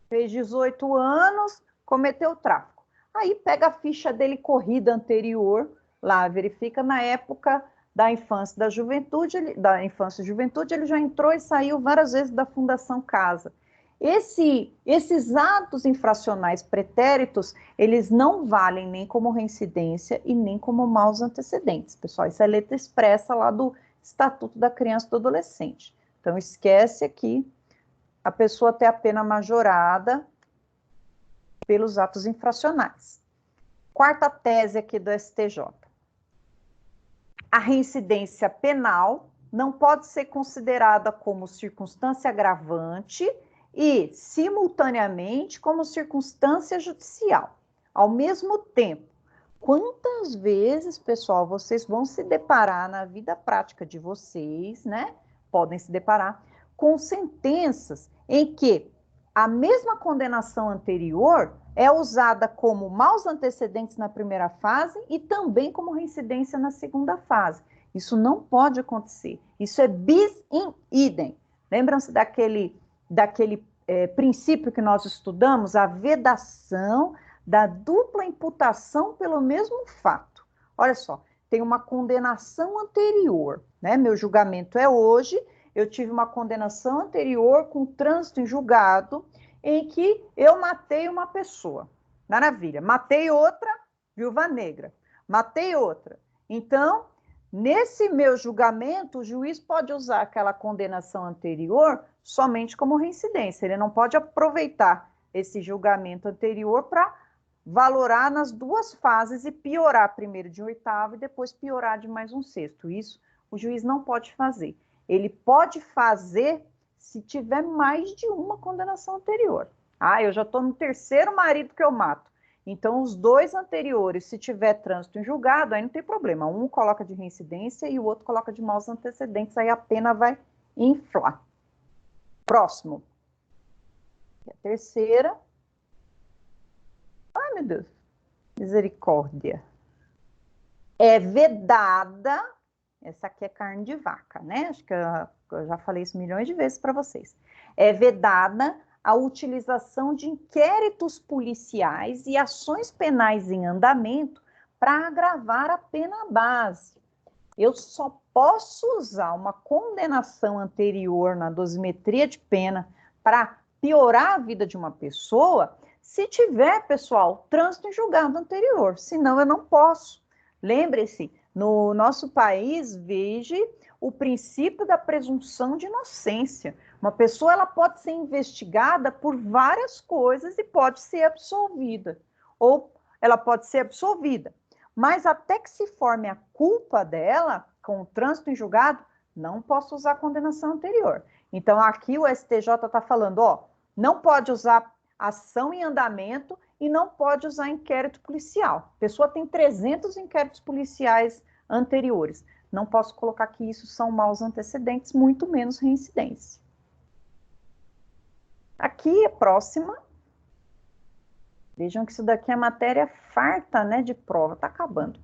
S1: Fez 18 anos, cometeu tráfico. Aí pega a ficha dele corrida anterior, lá verifica na época da infância e juventude, ele já entrou e saiu várias vezes da Fundação Casa. Esses atos infracionais pretéritos, eles não valem nem como reincidência e nem como maus antecedentes, pessoal. Isso é letra expressa lá do Estatuto da Criança e do Adolescente. Então, esquece aqui a pessoa ter a pena majorada pelos atos infracionais. Quarta tese aqui do STJ. A reincidência penal não pode ser considerada como circunstância agravante e, simultaneamente, como circunstância judicial. Ao mesmo tempo, quantas vezes, pessoal, vocês vão se deparar na vida prática de vocês, né? Podem se deparar com sentenças em que a mesma condenação anterior é usada como maus antecedentes na primeira fase e também como reincidência na segunda fase. Isso não pode acontecer. Isso é bis in idem. Lembram-se daquele princípio que nós estudamos, a vedação da dupla imputação pelo mesmo fato. Olha só, tem uma condenação anterior, né? Meu julgamento é hoje, eu tive uma condenação anterior com trânsito em julgado, em que eu matei uma pessoa. Maravilha. Matei outra, viúva negra. Matei outra. Então, nesse meu julgamento, o juiz pode usar aquela condenação anterior somente como reincidência. Ele não pode aproveitar esse julgamento anterior para valorar nas duas fases e piorar primeiro de 8º e depois piorar de mais 1/6. Isso o juiz não pode fazer. Ele pode fazer se tiver mais de uma condenação anterior. Ah, eu já estou no 3º marido que eu mato. Então, os 2 anteriores, se tiver trânsito em julgado, aí não tem problema. Um coloca de reincidência e o outro coloca de maus antecedentes, aí a pena vai inflar. Próximo. E a terceira. Ai, meu Deus. Misericórdia. É vedada. Essa aqui é carne de vaca, né? Acho que eu já falei isso milhões de vezes para vocês. É vedada a utilização de inquéritos policiais e ações penais em andamento para agravar a pena base. Eu só posso usar uma condenação anterior na dosimetria de pena para piorar a vida de uma pessoa se tiver, pessoal, trânsito em julgado anterior. Senão, eu não posso. Lembre-se, no nosso país, veja o princípio da presunção de inocência. Uma pessoa ela pode ser investigada por várias coisas e pode ser absolvida. Ou ela pode ser absolvida. Mas até que se forme a culpa dela, com o trânsito em julgado, não posso usar a condenação anterior. Então, aqui o STJ está falando, ó, não pode usar ação em andamento e não pode usar inquérito policial. A pessoa tem 300 inquéritos policiais anteriores. Não posso colocar que isso são maus antecedentes, muito menos reincidência. Aqui, a próxima. Vejam que isso daqui é matéria farta, né, de prova, está acabando.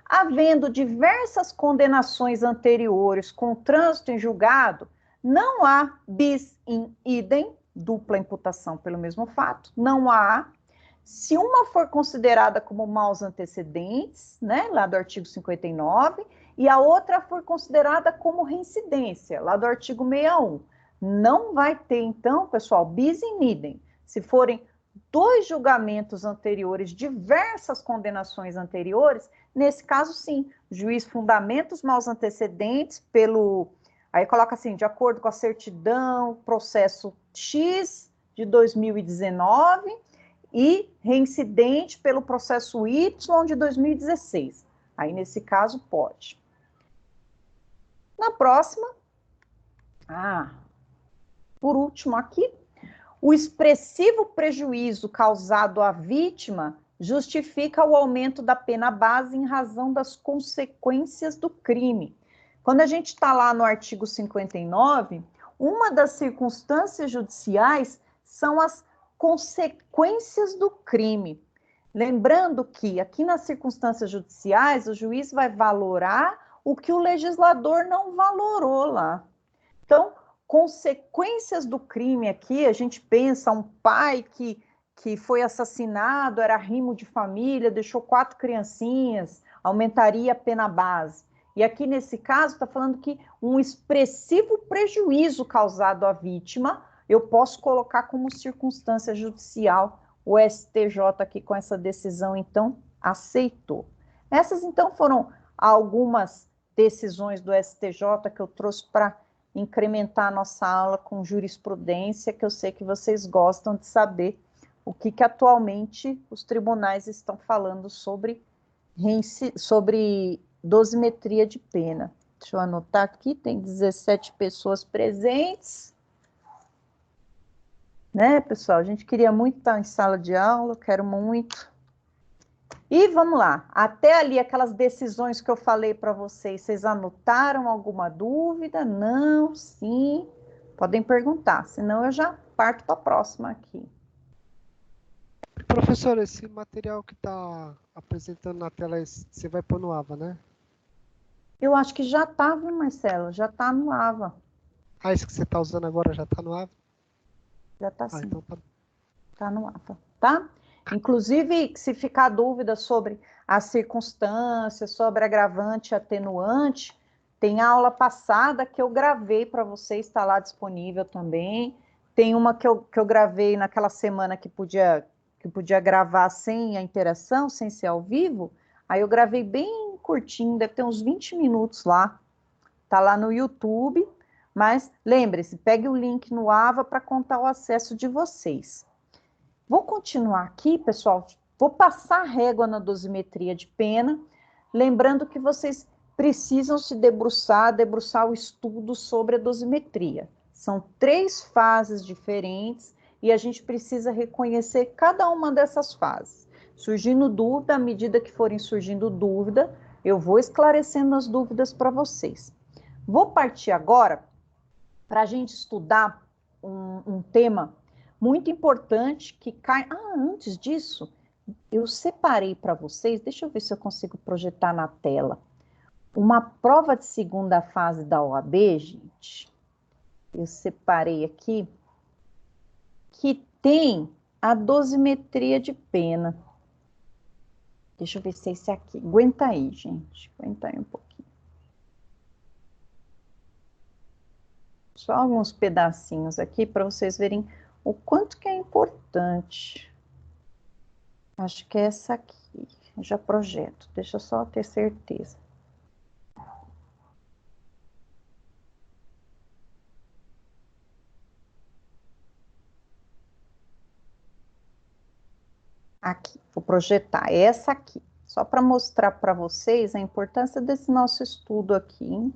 S1: Havendo diversas condenações anteriores com trânsito em julgado, não há bis in idem, dupla imputação pelo mesmo fato, não há. Se uma for considerada como maus antecedentes, né, lá do artigo 59, e a outra for considerada como reincidência, lá do artigo 61. Não vai ter, então, pessoal, bis in idem. Se forem 2 julgamentos anteriores, diversas condenações anteriores, nesse caso, sim, o juiz fundamenta os maus antecedentes pelo... Aí coloca assim, de acordo com a certidão, processo X de 2019 e reincidente pelo processo Y de 2016. Aí, nesse caso, pode. Na próxima, por último aqui, O expressivo prejuízo causado à vítima justifica o aumento da pena base em razão das consequências do crime. Quando a gente está lá no artigo 59, uma das circunstâncias judiciais são as consequências do crime. Lembrando que aqui nas circunstâncias judiciais, o juiz vai valorar o que o legislador não valorou lá. Então, consequências do crime aqui, a gente pensa um pai que foi assassinado, era arrimo de família, deixou 4 criancinhas, aumentaria a pena base. E aqui, nesse caso, está falando que um expressivo prejuízo causado à vítima, eu posso colocar como circunstância judicial. O STJ aqui, com essa decisão, então, aceitou. Essas, então, foram algumas decisões do STJ que eu trouxe para incrementar a nossa aula com jurisprudência, que eu sei que vocês gostam de saber o que atualmente os tribunais estão falando sobre dosimetria de pena. Deixa eu anotar aqui, tem 17 pessoas presentes. Né, pessoal? A gente queria muito estar em sala de aula, quero muito. E vamos lá, até ali aquelas decisões que eu falei para vocês, vocês anotaram alguma dúvida? Não, sim? Podem perguntar, senão eu já parto para a próxima aqui.
S5: Professor, esse material que está apresentando na tela, você vai pôr no AVA, né?
S1: Eu acho que já está, viu, Marcelo? Já está no AVA.
S5: Ah, esse que você está usando agora já está no AVA?
S1: Já está sim.
S5: Então tá.
S1: Tá no AVA, tá? Inclusive, se ficar dúvida sobre as circunstâncias, sobre agravante e atenuante, tem aula passada que eu gravei para vocês, está lá disponível também. Tem uma que eu gravei naquela semana que podia gravar sem a interação, sem ser ao vivo. Aí eu gravei bem curtinho, deve ter uns 20 minutos lá. Tá lá no YouTube, mas lembre-se, pegue o link no AVA para contar o acesso de vocês. Vou continuar aqui, pessoal, vou passar a régua na dosimetria de pena, lembrando que vocês precisam se debruçar o estudo sobre a dosimetria. São 3 fases diferentes e a gente precisa reconhecer cada uma dessas fases. Surgindo dúvida, à medida que forem surgindo dúvida, eu vou esclarecendo as dúvidas para vocês. Vou partir agora para a gente estudar um tema muito importante que cai... antes disso, eu separei para vocês, deixa eu ver se eu consigo projetar na tela, uma prova de segunda fase da OAB, gente. Eu separei aqui, que tem a dosimetria de pena. Deixa eu ver se é esse aqui. Aguenta aí, gente. Aguenta aí um pouquinho. Só alguns pedacinhos aqui para vocês verem o quanto que é importante. Acho que é essa aqui. Eu já projeto. Deixa eu só ter certeza. Aqui, vou projetar essa aqui. Só para mostrar para vocês a importância desse nosso estudo aqui, hein?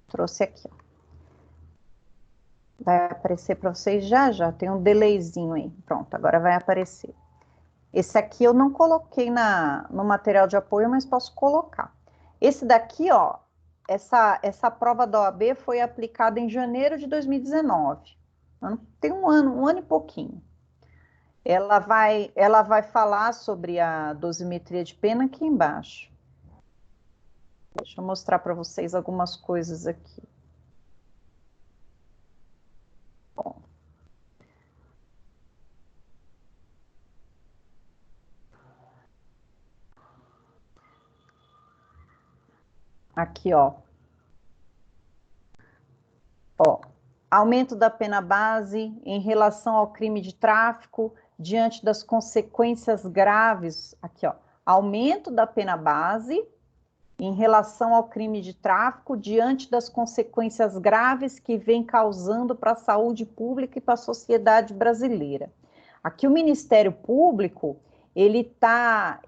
S1: Trouxe aqui, ó. Vai aparecer para vocês já, tem um delayzinho aí. Pronto, agora vai aparecer. Esse aqui eu não coloquei no material de apoio, mas posso colocar. Esse daqui, ó, essa prova da OAB foi aplicada em janeiro de 2019. Tem um ano e pouquinho. Ela vai falar sobre a dosimetria de pena aqui embaixo. Deixa eu mostrar para vocês algumas coisas aqui. Bom. Aqui, ó. Aumento da pena base em relação ao crime de tráfico diante das consequências graves. Aqui, ó. Aumento da pena base em relação ao crime de tráfico diante das consequências graves que vem causando para a saúde pública e para a sociedade brasileira. Aqui o Ministério Público, ele tá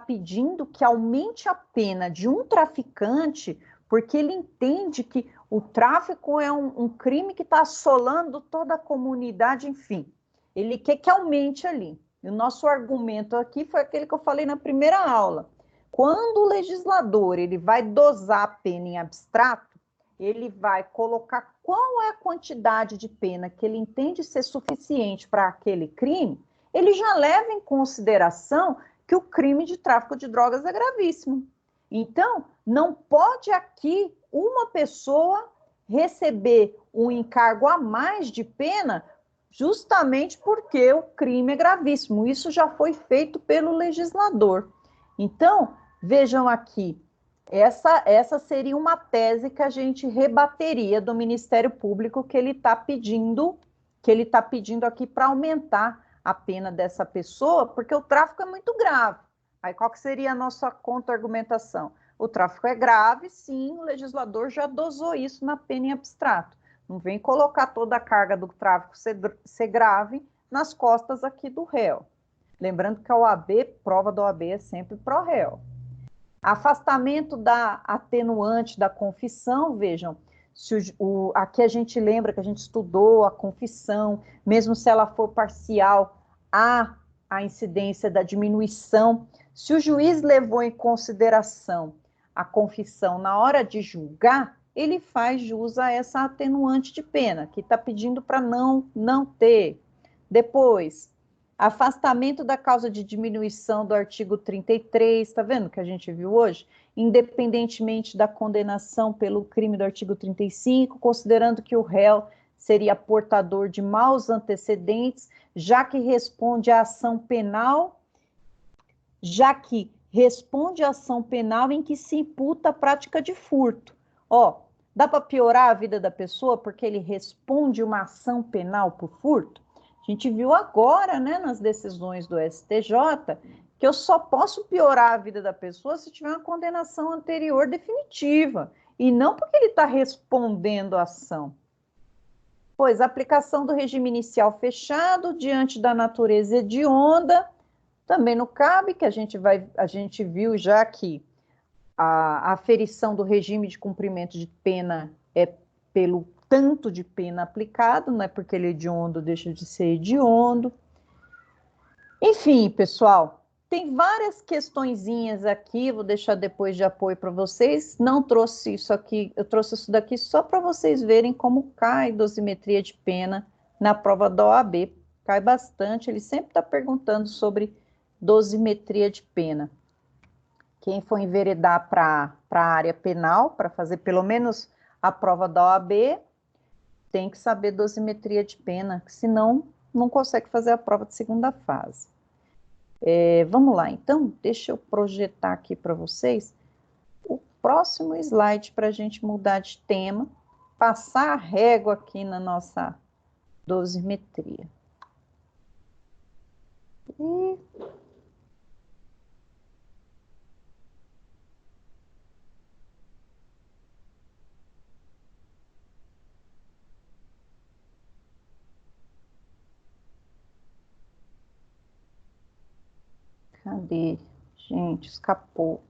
S1: pedindo que aumente a pena de um traficante, porque ele entende que O tráfico é um crime que está assolando toda a comunidade, enfim. Ele quer que aumente ali. E o nosso argumento aqui foi aquele que eu falei na primeira aula. Quando o legislador ele vai dosar a pena em abstrato, ele vai colocar qual é a quantidade de pena que ele entende ser suficiente para aquele crime, ele já leva em consideração que o crime de tráfico de drogas é gravíssimo. Então, não pode aqui uma pessoa receber um encargo a mais de pena justamente porque o crime é gravíssimo. Isso já foi feito pelo legislador. Então, vejam aqui, essa seria uma tese que a gente rebateria do Ministério Público que ele está pedindo aqui para aumentar a pena dessa pessoa, porque o tráfico é muito grave. Aí qual que seria a nossa contra-argumentação? O tráfico é grave, sim, o legislador já dosou isso na pena em abstrato. Não vem colocar toda a carga do tráfico ser grave nas costas aqui do réu. Lembrando que a OAB, prova da OAB é sempre pró-réu. Afastamento da atenuante da confissão, vejam, aqui a gente lembra que a gente estudou a confissão, mesmo se ela for parcial, há a incidência da diminuição. Se o juiz levou em consideração a confissão na hora de julgar, ele faz jus a essa atenuante de pena, que está pedindo para não ter. Depois, afastamento da causa de diminuição do artigo 33, está vendo que a gente viu hoje? Independentemente da condenação pelo crime do artigo 35, considerando que o réu seria portador de maus antecedentes, já que responde à ação penal, em que se imputa a prática de furto. Dá para piorar a vida da pessoa porque ele responde uma ação penal por furto? A gente viu agora, né, nas decisões do STJ, que eu só posso piorar a vida da pessoa se tiver uma condenação anterior definitiva, e não porque ele está respondendo a ação. Pois, a aplicação do regime inicial fechado diante da natureza hedionda também não cabe, que a gente viu já que a aferição do regime de cumprimento de pena é pelo tanto de pena aplicado, não é porque ele é hediondo, deixa de ser hediondo. Enfim, pessoal, tem várias questõezinhas aqui, vou deixar depois de apoio para vocês. Não trouxe isso aqui, eu trouxe isso daqui só para vocês verem como cai dosimetria de pena na prova da OAB. Cai bastante, ele sempre está perguntando sobre dosimetria de pena. Quem for enveredar para a área penal, para fazer pelo menos a prova da OAB, tem que saber dosimetria de pena, senão não consegue fazer a prova de segunda fase. Vamos lá, então, deixa eu projetar aqui para vocês o próximo slide para a gente mudar de tema, passar a régua aqui na nossa dosimetria. Cadê? Gente, escapou.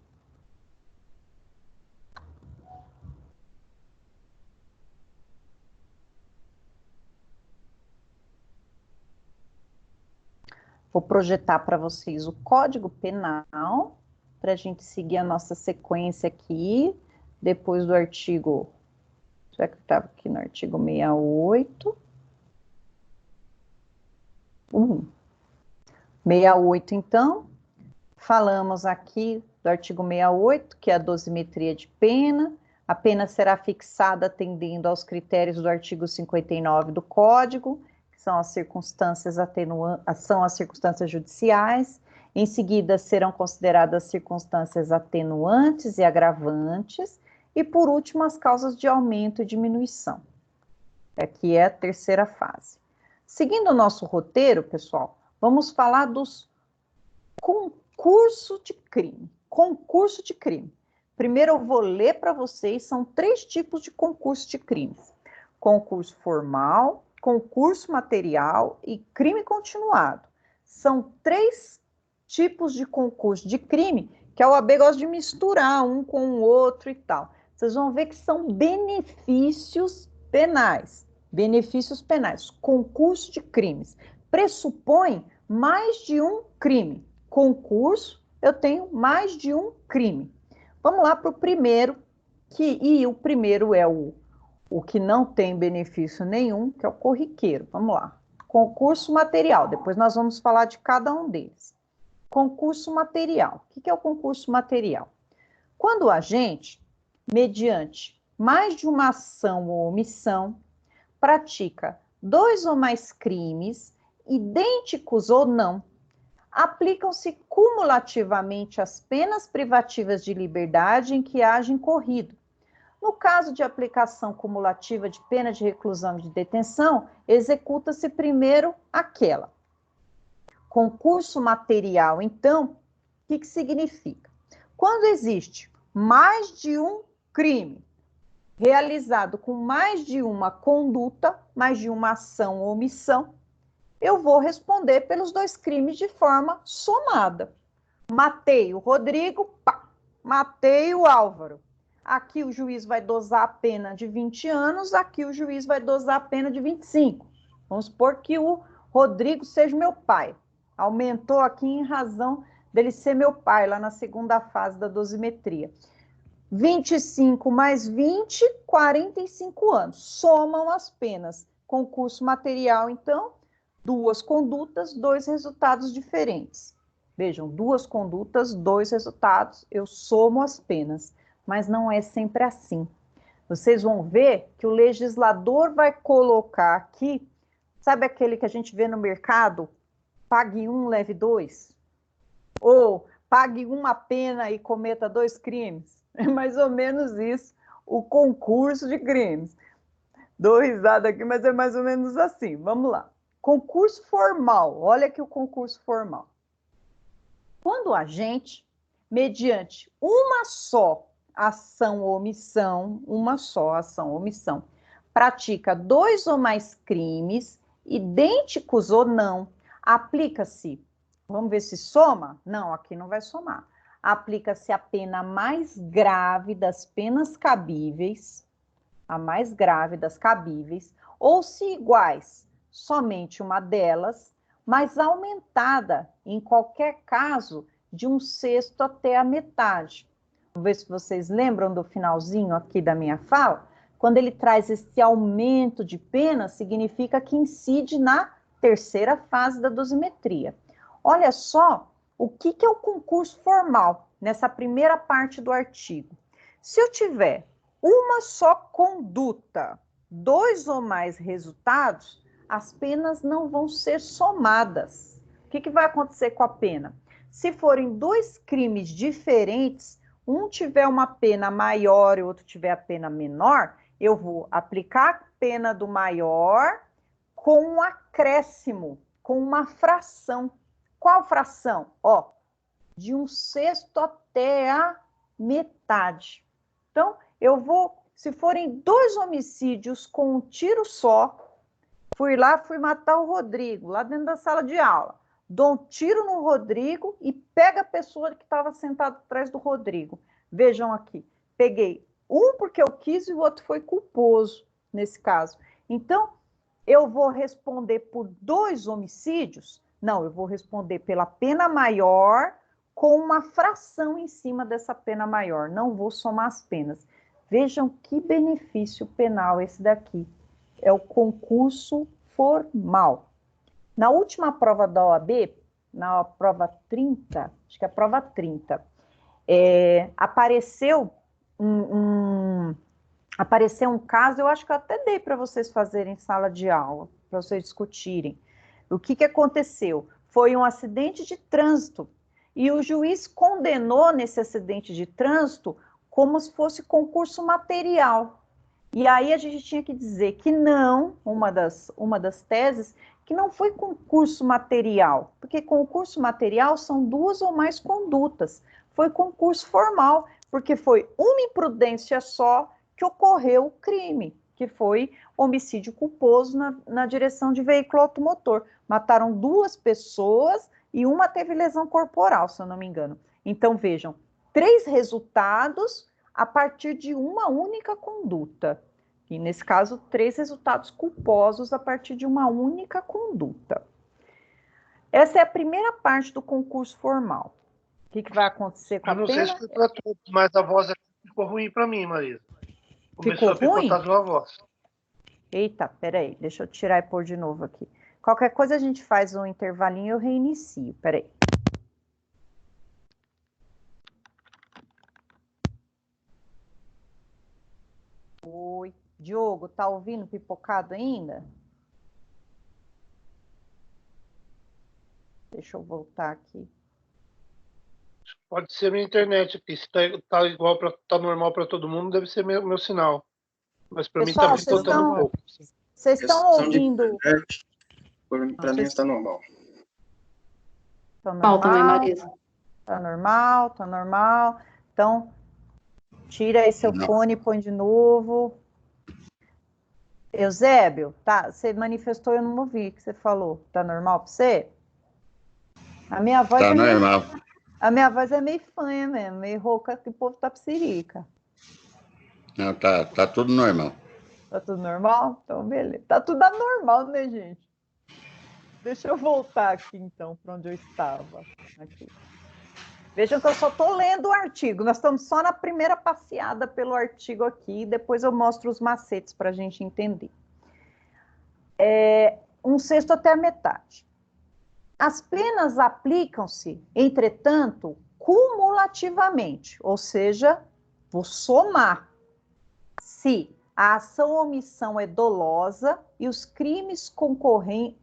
S1: Vou projetar para vocês o Código Penal, para a gente seguir a nossa sequência aqui, depois do artigo, já que estava aqui no artigo 68. 68, então, falamos aqui do artigo 68, que é a dosimetria de pena. A pena será fixada atendendo aos critérios do artigo 59 do Código, que são as circunstâncias judiciais. Em seguida, serão consideradas circunstâncias atenuantes e agravantes. E, por último, as causas de aumento e diminuição. Aqui é a terceira fase. Seguindo o nosso roteiro, pessoal, vamos falar dos concursos de crime. Concurso de crime. Primeiro eu vou ler para vocês, são 3 tipos de concurso de crimes. Concurso formal, concurso material e crime continuado. São 3 tipos de concurso de crime que a OAB gosta de misturar um com o outro e tal. vocês vão ver que são benefícios penais. Benefícios penais. Concurso de crimes. Pressupõe mais de um crime. Concurso, eu tenho mais de um crime. Vamos lá para o primeiro, e o primeiro é o que não tem benefício nenhum, que é o corriqueiro. Vamos lá. Concurso material. Depois nós vamos falar de cada um deles. Concurso material. O que é o concurso material? Quando o agente, mediante mais de uma ação ou omissão, pratica 2 ou mais crimes, idênticos ou não, aplicam-se cumulativamente as penas privativas de liberdade em que haja incorrido. No caso de aplicação cumulativa de pena de reclusão e de detenção, executa-se primeiro aquela. Concurso material, então, o que significa? Quando existe mais de um crime realizado com mais de uma conduta, mais de uma ação ou omissão, eu vou responder pelos 2 crimes de forma somada. Matei o Rodrigo, pá, matei o Álvaro. Aqui o juiz vai dosar a pena de 20 anos, aqui o juiz vai dosar a pena de 25. Vamos supor que o Rodrigo seja meu pai. Aumentou aqui em razão dele ser meu pai, lá na segunda fase da dosimetria. 25 mais 20, 45 anos. Somam as penas. Concurso material, então, 2 condutas, 2 resultados diferentes. Vejam, 2 condutas, 2 resultados, eu somo as penas. Mas não é sempre assim. Vocês vão ver que o legislador vai colocar aqui, sabe aquele que a gente vê no mercado? Pague 1, leve 2? Ou pague uma pena e cometa 2 crimes? É mais ou menos isso, o concurso de crimes. Dou risada aqui, mas é mais ou menos assim. Vamos lá. Concurso formal. Olha aqui o concurso formal. Quando o agente, mediante uma só ação ou omissão, pratica 2 ou mais crimes, idênticos ou não, aplica-se, vamos ver se soma? Não, aqui não vai somar. Aplica-se a pena mais grave das penas cabíveis, a mais grave das cabíveis, ou se iguais, somente uma delas, mas aumentada, em qualquer caso, de 1/6 até a metade. Vamos ver se vocês lembram do finalzinho aqui da minha fala. Quando ele traz esse aumento de pena, significa que incide na 3ª fase da dosimetria. Olha só o que é o concurso formal, nessa primeira parte do artigo. Se eu tiver uma só conduta, 2 ou mais resultados, as penas não vão ser somadas. O que vai acontecer com a pena? Se forem 2 crimes diferentes, um tiver uma pena maior e o outro tiver a pena menor, eu vou aplicar a pena do maior com um acréscimo, com uma fração. Qual fração? Ó, de 1/6 até a metade. Então, eu vou, se forem 2 homicídios com um tiro só, fui matar o Rodrigo, lá dentro da sala de aula. Dou um tiro no Rodrigo e pega a pessoa que estava sentada atrás do Rodrigo. Vejam aqui, peguei um porque eu quis e o outro foi culposo, nesse caso. Então, eu vou responder por 2 homicídios? Não, eu vou responder pela pena maior com uma fração em cima dessa pena maior. Não vou somar as penas. Vejam que benefício penal esse daqui. É o concurso formal. Na última prova da OAB, na prova 30, acho que é a prova 30, apareceu um caso, eu acho que eu até dei para vocês fazerem em sala de aula, para vocês discutirem. O que aconteceu? Foi um acidente de trânsito, e o juiz condenou nesse acidente de trânsito como se fosse concurso material. E aí a gente tinha que dizer que não, uma das teses, que não foi concurso material, porque concurso material são 2 ou mais condutas. Foi concurso formal, porque foi uma imprudência só que ocorreu o crime, que foi homicídio culposo na direção de veículo automotor. Mataram 2 pessoas e uma teve lesão corporal, se eu não me engano. Então, vejam, 3 resultados, a partir de uma única conduta. E, nesse caso, 3 resultados culposos a partir de uma única conduta. Essa é a primeira parte do concurso formal. O que vai acontecer com a pena?
S7: Eu não sei se foi para todos, mas a voz ficou ruim para mim, Marisa. Começou
S1: Ficou ruim?
S7: a picotar a voz.
S1: Eita, peraí, deixa eu tirar e pôr de novo aqui. Qualquer coisa a gente faz um intervalinho e eu reinicio, peraí. Oi, Diogo, tá ouvindo pipocado ainda? Deixa eu voltar aqui.
S7: Pode ser minha internet aqui. Se tá igual tá normal para todo mundo, deve ser meu sinal. Mas para mim tá picotando um pouco.
S1: Vocês estão ouvindo?
S8: Para mim está normal.
S1: Tá normal
S3: também, Marisa.
S1: Tá normal, tá normal. Então, tira aí seu fone e põe de novo. Eusébio, tá? Você manifestou, eu não ouvi o que você falou. Tá normal para você? A minha voz
S8: Tá normal.
S1: A minha voz é meio fanha mesmo, meio rouca, que o povo tá psirica.
S8: Não, tá tudo normal.
S1: Tá tudo normal? Então, beleza. Tá tudo anormal, né, gente? Deixa eu voltar aqui, então, para onde eu estava. Aqui. Vejam que eu só estou lendo o artigo. Nós estamos só na primeira passeada pelo artigo aqui. Depois eu mostro os macetes para a gente entender. 1/6 até a metade. As penas aplicam-se, entretanto, cumulativamente. Ou seja, vou somar. Se a ação ou omissão é dolosa e os crimes concorrentes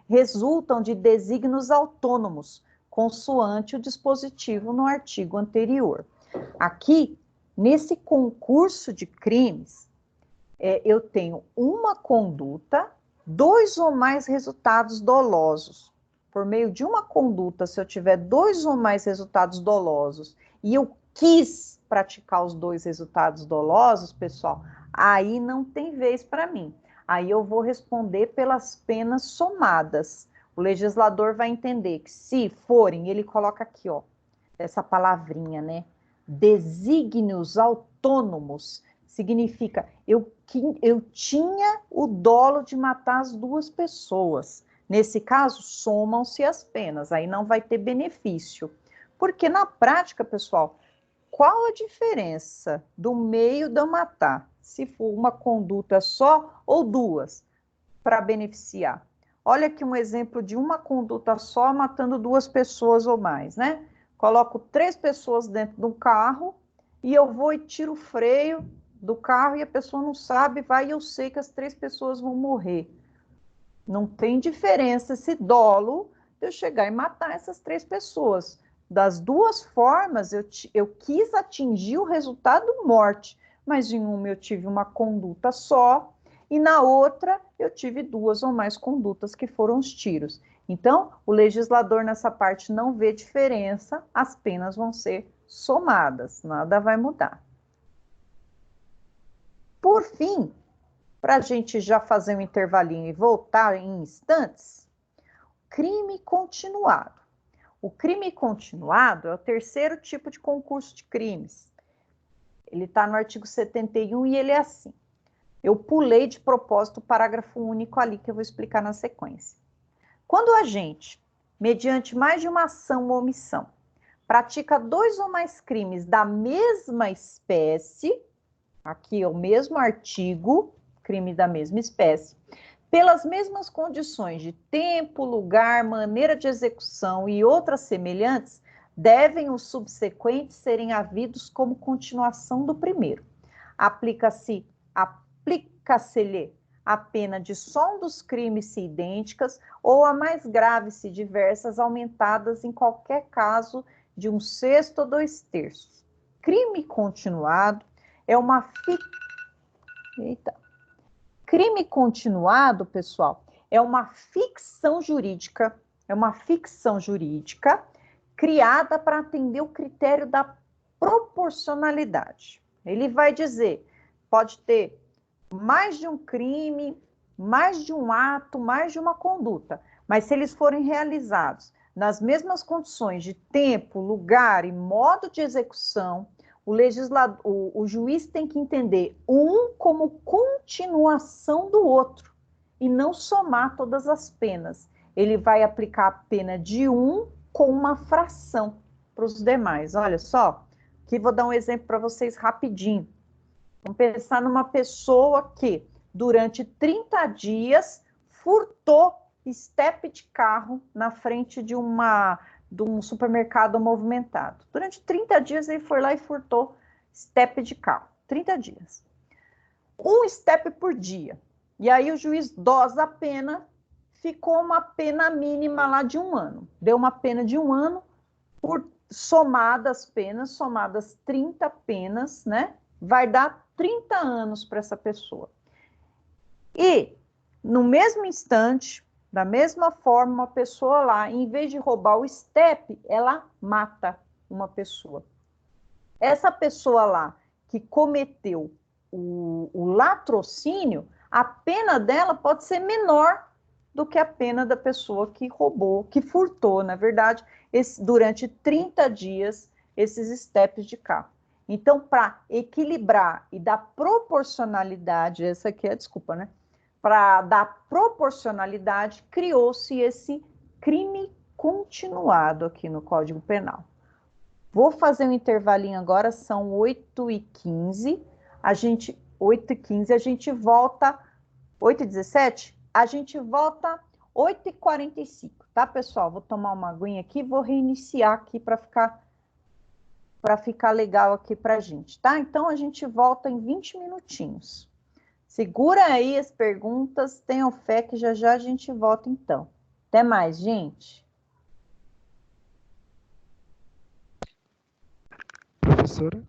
S1: resultam de desígnios autônomos, consoante o dispositivo no artigo anterior. Aqui, nesse concurso de crimes, eu tenho uma conduta, 2 ou mais resultados dolosos. Por meio de uma conduta, se eu tiver 2 ou mais resultados dolosos e eu quis praticar os 2 resultados dolosos, pessoal, aí não tem vez para mim. Aí eu vou responder pelas penas somadas. O legislador vai entender que se forem, ele coloca aqui, ó, essa palavrinha, né? Desígnios autônomos, significa eu tinha o dolo de matar as 2 pessoas. Nesse caso, somam-se as penas, aí não vai ter benefício. Porque na prática, pessoal, qual a diferença do meio de eu matar? Se for uma conduta só ou 2 para beneficiar? Olha aqui um exemplo de uma conduta só matando 2 pessoas ou mais, né? Coloco 3 pessoas dentro de um carro e eu vou e tiro o freio do carro e a pessoa não sabe, vai e eu sei que as 3 pessoas vão morrer. Não tem diferença esse dolo de eu chegar e matar essas 3 pessoas. Das 2 formas, eu quis atingir o resultado morte, mas em uma eu tive uma conduta só, e na outra eu tive 2 ou mais condutas que foram os tiros. Então, o legislador nessa parte não vê diferença, as penas vão ser somadas, nada vai mudar. Por fim, para a gente já fazer um intervalinho e voltar em instantes, crime continuado. O crime continuado é o 3º tipo de concurso de crimes. Ele está no artigo 71 e ele é assim. Eu pulei de propósito o parágrafo único ali que eu vou explicar na sequência. Quando a gente, mediante mais de uma ação ou omissão, pratica 2 ou mais crimes da mesma espécie, aqui é o mesmo artigo, crime da mesma espécie, pelas mesmas condições de tempo, lugar, maneira de execução e outras semelhantes, devem os subsequentes serem havidos como continuação do primeiro. Aplica-se-lhe a pena de só um dos crimes se idênticas ou a mais grave se diversas, aumentadas em qualquer caso de 1/6 ou 2/3. Crime continuado é uma Crime continuado, pessoal, é uma ficção jurídica, criada para atender o critério da proporcionalidade. Ele vai dizer, pode ter mais de um crime, mais de um ato, mais de uma conduta, mas se eles forem realizados nas mesmas condições de tempo, lugar e modo de execução, o juiz tem que entender um como continuação do outro e não somar todas as penas. Ele vai aplicar a pena de um com uma fração para os demais. Olha só, aqui vou dar um exemplo para vocês rapidinho. Vamos pensar numa pessoa que, durante 30 dias, furtou estepe de carro na frente de um supermercado movimentado. Durante 30 dias, ele foi lá e furtou estepe de carro. 30 dias. Um estepe por dia. E aí o juiz dosa a pena, ficou uma pena mínima lá de 1 ano. Deu uma pena de 1 ano, por somadas 30 penas, né? Vai dar 30 anos para essa pessoa. E, no mesmo instante, da mesma forma, uma pessoa lá, em vez de roubar o estepe, ela mata uma pessoa. Essa pessoa lá, que cometeu o latrocínio, a pena dela pode ser menor do que a pena da pessoa que roubou, que furtou, na verdade, durante 30 dias, esses estepes de carro. Então, para equilibrar e dar proporcionalidade, essa aqui é a desculpa, né? Para dar proporcionalidade, criou-se esse crime continuado aqui no Código Penal. Vou fazer um intervalinho agora, são 8h15, 8h15, a gente volta, 8h17, a gente volta 8h45, tá, pessoal? Vou tomar uma aguinha aqui, vou reiniciar aqui para ficar legal aqui pra gente, tá? Então, a gente volta em 20 minutinhos. Segura aí as perguntas, tenham fé que já já a gente volta então. Até mais, gente.
S5: Professora?